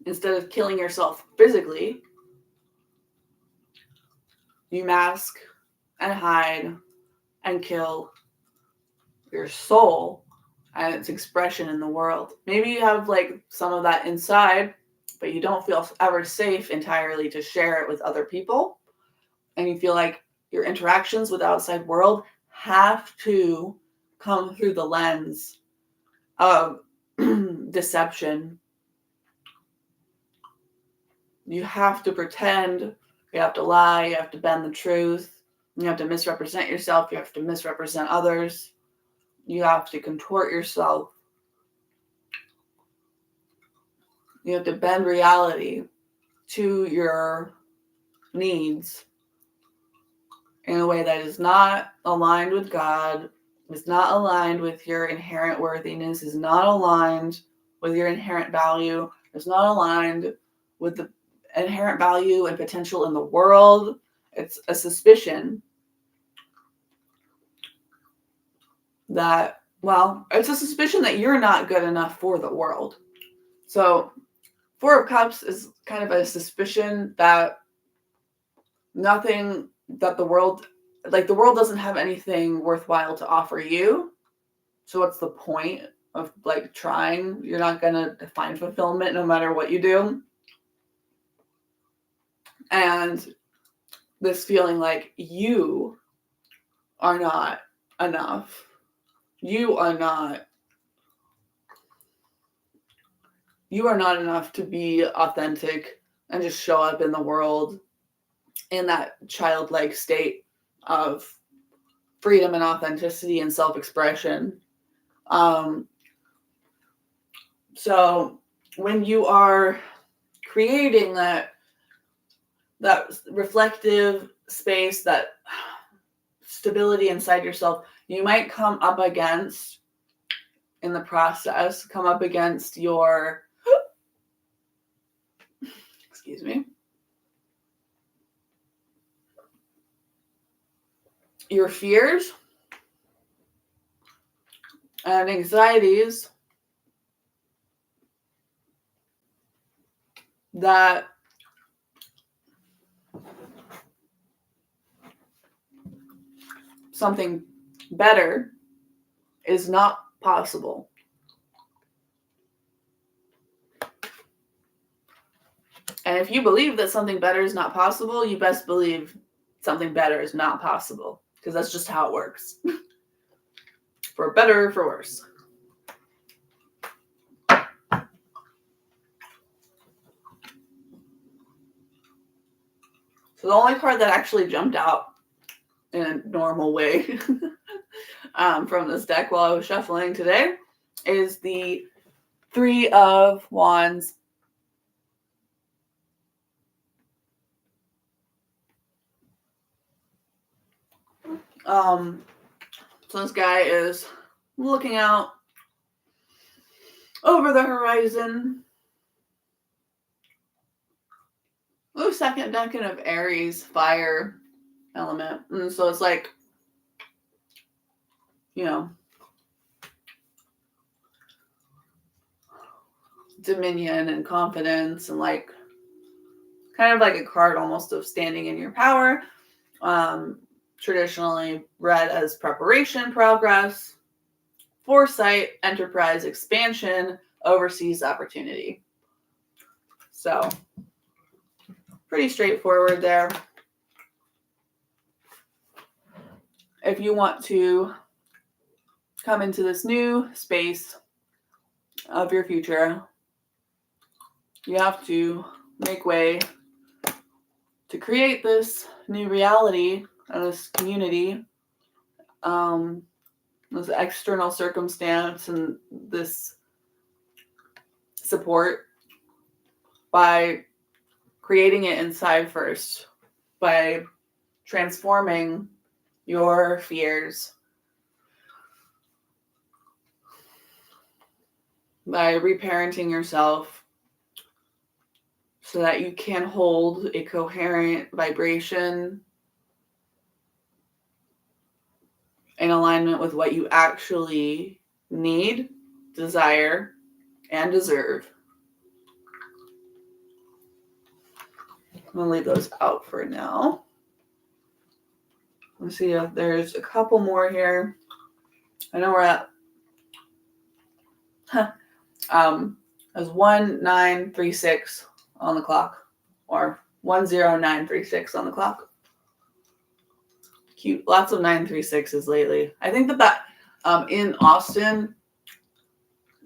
instead of killing yourself physically, you mask and hide and kill your soul and its expression in the world. Maybe you have like some of that inside, but you don't feel ever safe entirely to share it with other people. And you feel like your interactions with the outside world have to come through the lens of deception. You have to pretend, you have to lie, you have to bend the truth, you have to misrepresent yourself, you have to misrepresent others, you have to contort yourself You have to bend reality to your needs in a way that is not aligned with God, is not aligned with your inherent worthiness, is not aligned with your inherent value, is not aligned with the inherent value and potential in the world. It's a suspicion that, well, it's a suspicion that you're not good enough for the world. So Four of Cups is kind of a suspicion that nothing that the world doesn't have anything worthwhile to offer you. So what's the point of like trying? You're not going to find fulfillment no matter what you do. And this feeling like you are not enough. You are not enough to be authentic and just show up in the world in that childlike state of freedom and authenticity and self-expression. So when you are creating that reflective space, that stability inside yourself, you might come up against your excuse me, your fears and anxieties that something better is not possible. And if you believe that something better is not possible, you best believe something better is not possible, because that's just how it works. For better or for worse. So the only card that actually jumped out in a normal way from this deck while I was shuffling today is the Three of Wands. So this guy is looking out over the horizon. Ooh, second decan of Aries, fire element. And so it's like, you know, dominion and confidence, and like kind of like a card almost of standing in your power. Traditionally read as preparation, progress, foresight, enterprise, expansion, overseas opportunity. So pretty straightforward there. If you want to come into this new space of your future, you have to make way to create this new reality and this community, this external circumstance and this support by creating it inside first, by transforming your fears, by reparenting yourself so that you can hold a coherent vibration in alignment with what you actually need, desire, and deserve. I'm going to leave those out for now. Let's see if there's a couple more here. I know we're at there's 1936 on the clock, or 10936 on the clock. Cute. Lots of 936s lately. I think that in Austin,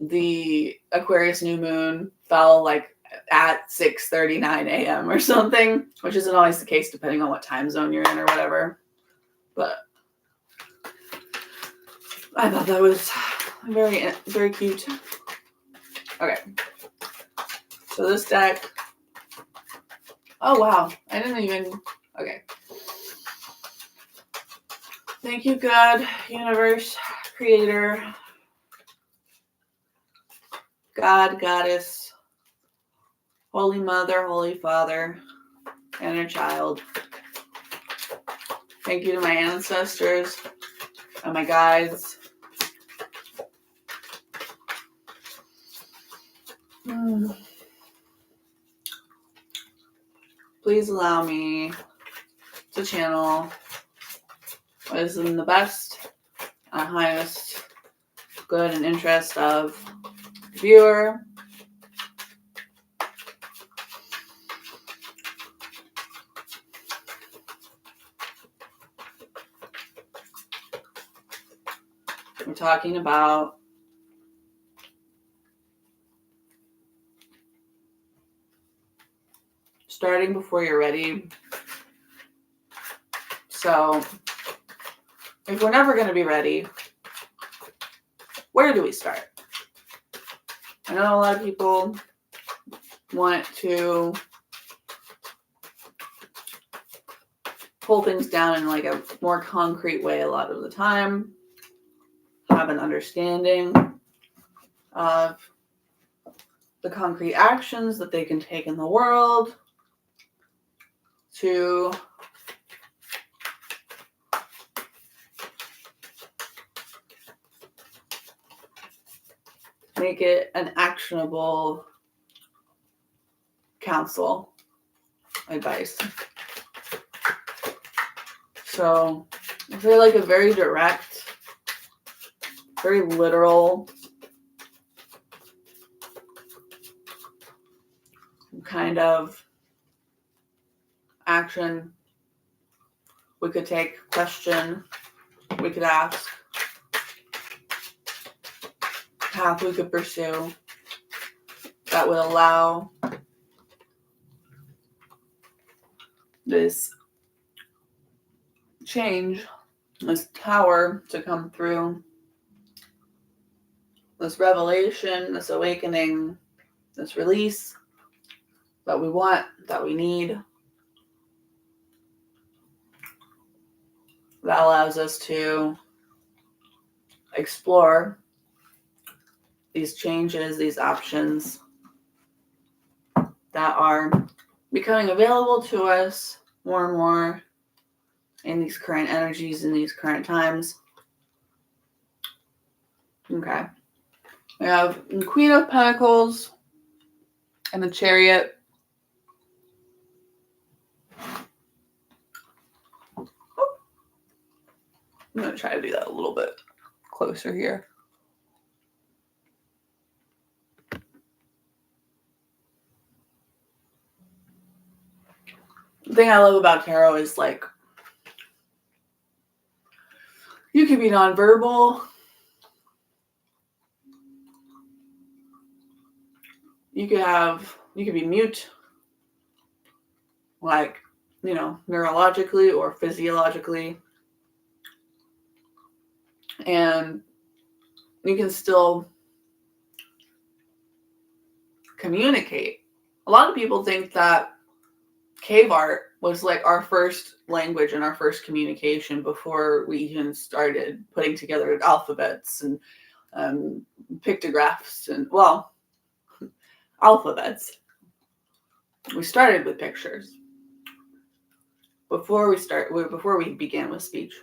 the Aquarius new moon fell like at 6:39 a.m. or something, which isn't always the case depending on what time zone you're in or whatever. But I thought that was very, very cute. Okay. So this deck, oh wow, I didn't even, okay. Thank you, God, universe, creator, God, goddess, Holy Mother, Holy Father, inner child. Thank you to my ancestors and my guides. Please allow me to channel what is in the best and highest good and interest of the viewer. We're talking about starting before you're ready. So, if we're never going to be ready, where do we start? I know a lot of people want to pull things down in like a more concrete way a lot of the time, have an understanding of the concrete actions that they can take in the world to make it an actionable counsel advice. So I feel like a very direct, very literal kind of action we could take, question we could ask, path we could pursue that would allow this change, this power to come through, this revelation, this awakening, this release that we want, that we need, that allows us to explore these changes, these options that are becoming available to us more and more in these current energies, in these current times. Okay. We have the Queen of Pentacles and the Chariot. I'm going to try to do that a little bit closer here. The thing I love about tarot is like you can be nonverbal. You could be mute, like, you know, neurologically or physiologically. And you can still communicate. A lot of people think that cave art was like our first language and our first communication before we even started putting together alphabets and pictographs and, well, alphabets. We started with pictures before we began with speech.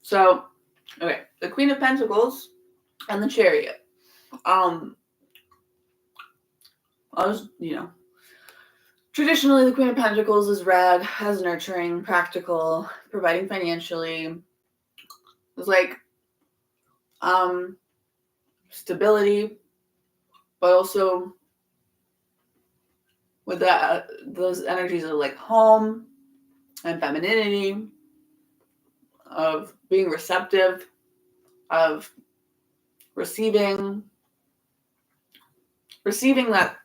So, okay, the Queen of Pentacles and the Chariot. Traditionally, the Queen of Pentacles is read as nurturing, practical, providing financially. It's like stability, but also with that, those energies of like home and femininity, of being receptive, of receiving that,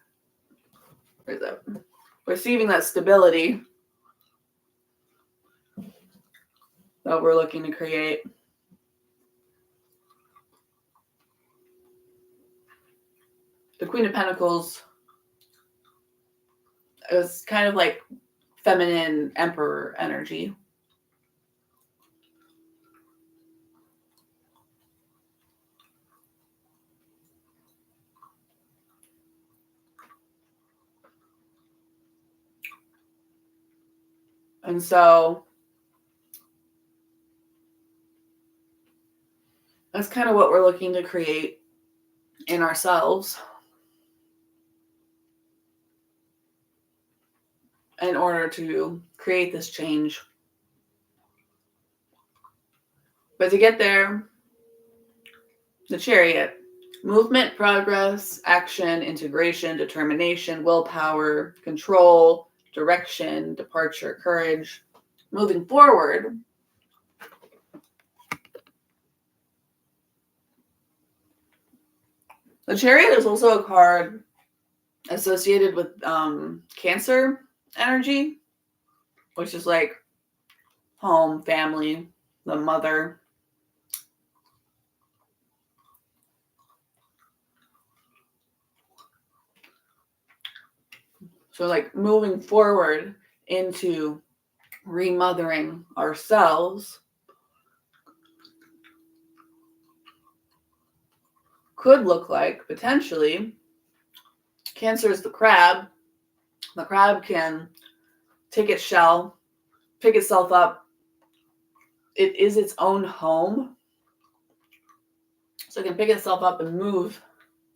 receiving that stability that we're looking to create. the Queen of Pentacles is kind of like feminine emperor energy. And so that's kind of what we're looking to create in ourselves in order to create this change. But to get there, the Chariot: movement, progress, action, integration, determination, willpower, control, direction, departure, courage, moving forward. The Chariot is also a card associated with Cancer energy, which is like home, family, the mother. So like moving forward into remothering ourselves could look like potentially Cancer is the crab. The crab can take its shell, pick itself up. It is its own home. So it can pick itself up and move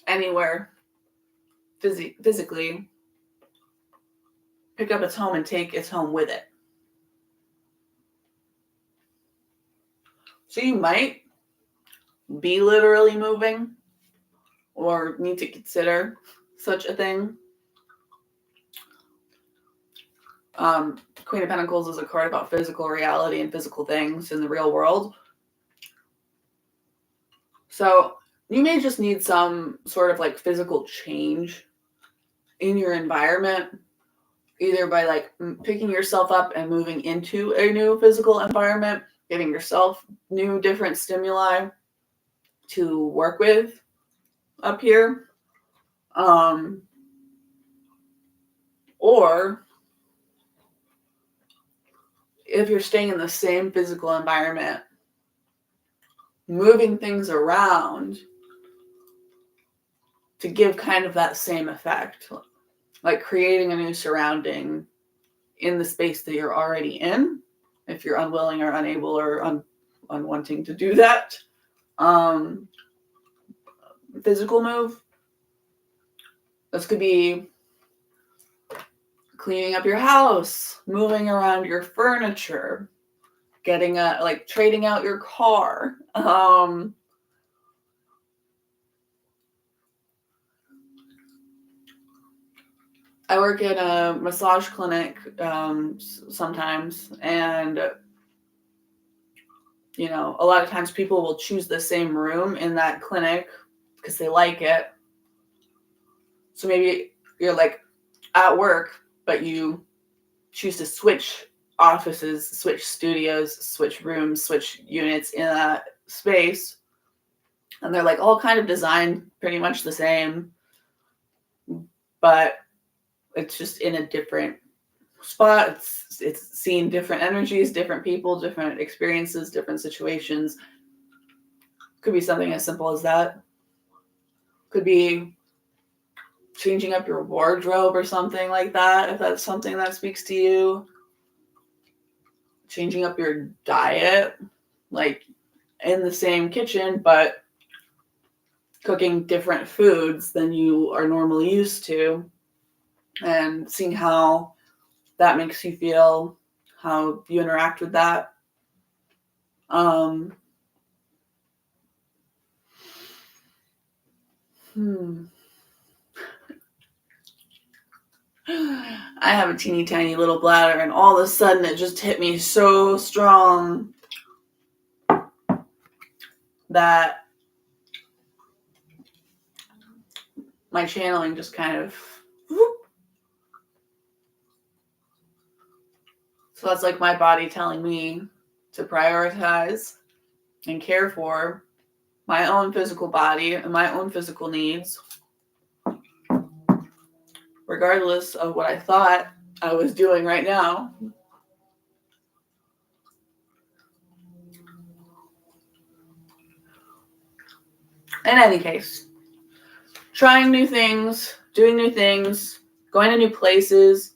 anywhere physically, pick up its home and take its home with it. So you might be literally moving or need to consider such a thing. Queen of Pentacles is a card about physical reality and physical things in the real world. So you may just need some sort of like physical change in your environment, either by like picking yourself up and moving into a new physical environment, giving yourself new different stimuli to work with up here, or if you're staying in the same physical environment, moving things around to give kind of that same effect, like creating a new surrounding in the space that you're already in, if you're unwilling or unable or unwanting to do that. Physical move. This could be cleaning up your house, moving around your furniture, getting trading out your car. I work in a massage clinic sometimes, and a lot of times people will choose the same room in that clinic because they like it. So maybe you're like at work, but you choose to switch offices, switch studios, switch rooms, switch units in that space. And they're like all kind of designed pretty much the same, but it's just in a different spot. It's seeing different energies, different people, different experiences, different situations. Could be something as simple as that. Could be changing up your wardrobe or something like that, if that's something that speaks to you. Changing up your diet, like in the same kitchen, but cooking different foods than you are normally used to, and seeing how that makes you feel, how you interact with that. I have a teeny tiny little bladder, and all of a sudden it just hit me so strong that my channeling just kind of whoop. So that's like my body telling me to prioritize and care for my own physical body and my own physical needs regardless of what I thought I was doing right now. In any case, trying new things, doing new things, going to new places,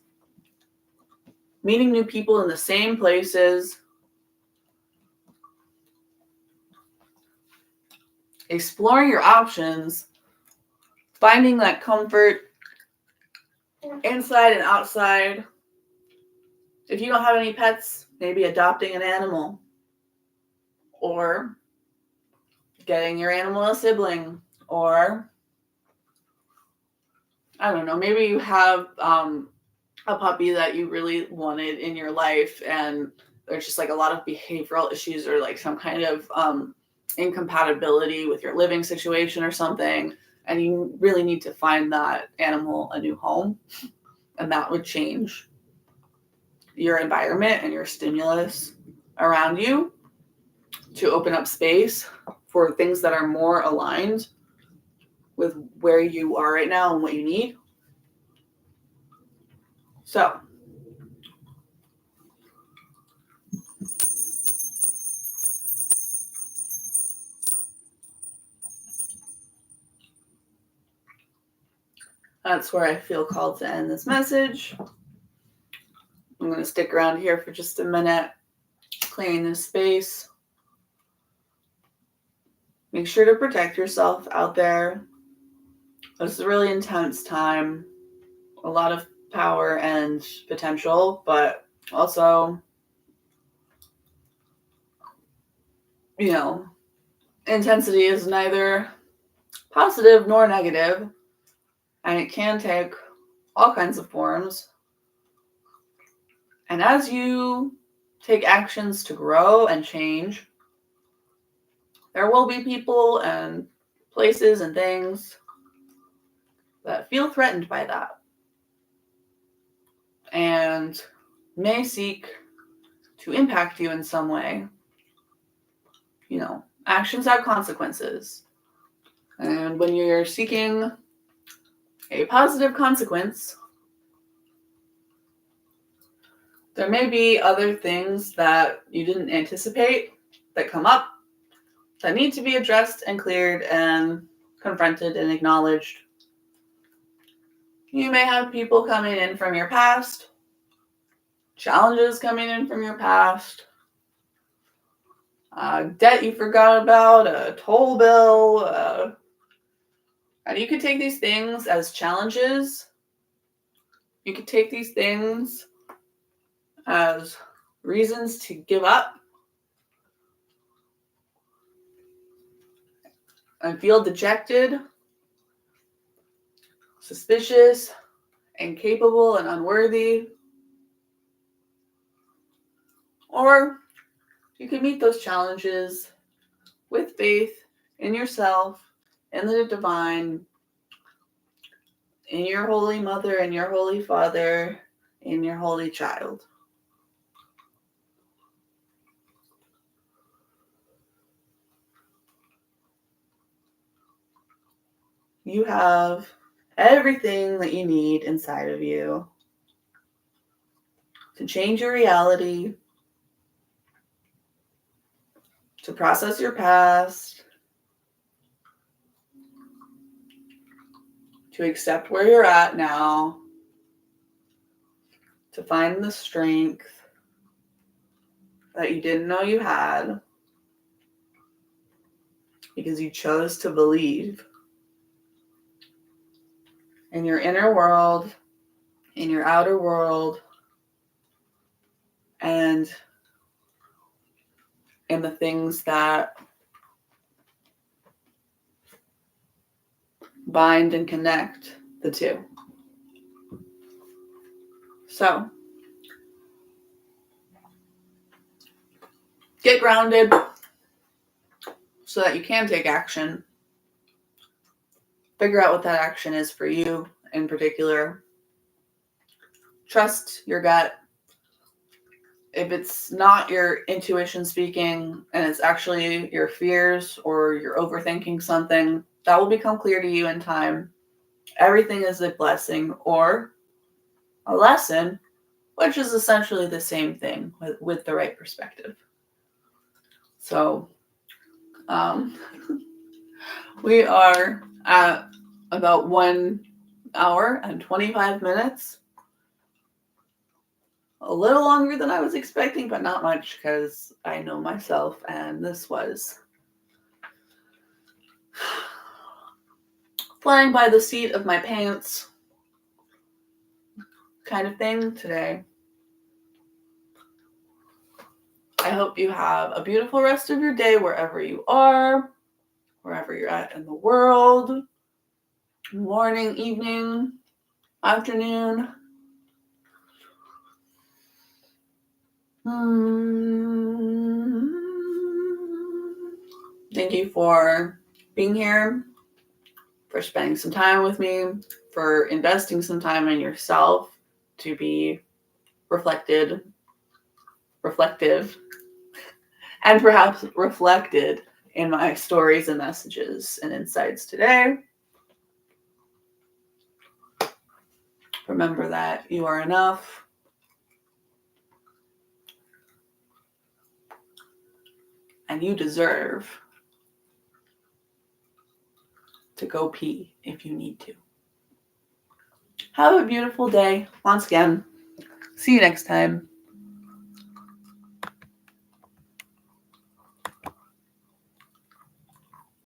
meeting new people in the same places, exploring your options, finding that comfort inside and outside. If you don't have any pets, maybe adopting an animal or getting your animal a sibling, or I don't know, maybe you have a puppy that you really wanted in your life and there's just like a lot of behavioral issues or like some kind of incompatibility with your living situation or something, and you really need to find that animal a new home, and that would change your environment and your stimulus around you to open up space for things that are more aligned with where you are right now and what you need. So that's where I feel called to end this message. I'm going to stick around here for just a minute, clearing this space. Make sure to protect yourself out there. This is a really intense time. A lot of power and potential, but also, intensity is neither positive nor negative, and it can take all kinds of forms. And as you take actions to grow and change, there will be people and places and things that feel threatened by that and may seek to impact you in some way. Actions have consequences. And when you're seeking a positive consequence, there may be other things that you didn't anticipate that come up that need to be addressed and cleared and confronted and acknowledged. You may have people coming in from your past, challenges coming in from your past, debt you forgot about, a toll bill, and you could take these things as challenges. You could take these things as reasons to give up and feel dejected, suspicious, incapable, and unworthy. Or you can meet those challenges with faith in yourself, in the divine, in your Holy Mother, in your Holy Father, in your Holy Child. You have everything that you need inside of you to change your reality, to process your past, to accept where you're at now, to find the strength that you didn't know you had because you chose to believe in your inner world, in your outer world, and in the things that bind and connect the two. So, get grounded so that you can take action. Figure out what that action is for you in particular. Trust your gut. If it's not your intuition speaking and it's actually your fears or you're overthinking something, that will become clear to you in time. everything is a blessing or a lesson, which is essentially the same thing with the right perspective. So we are at about 1 hour and 25 minutes. A little longer than I was expecting, but not much because I know myself, and this was flying by the seat of my pants kind of thing today. I hope you have a beautiful rest of your day wherever you are, wherever you're at in the world. Morning, evening, afternoon. Thank you for being here, for spending some time with me, for investing some time in yourself to be reflective, and perhaps reflected in my stories and messages and insights today. Remember that you are enough. And you deserve to go pee if you need to. Have a beautiful day. Once again, see you next time.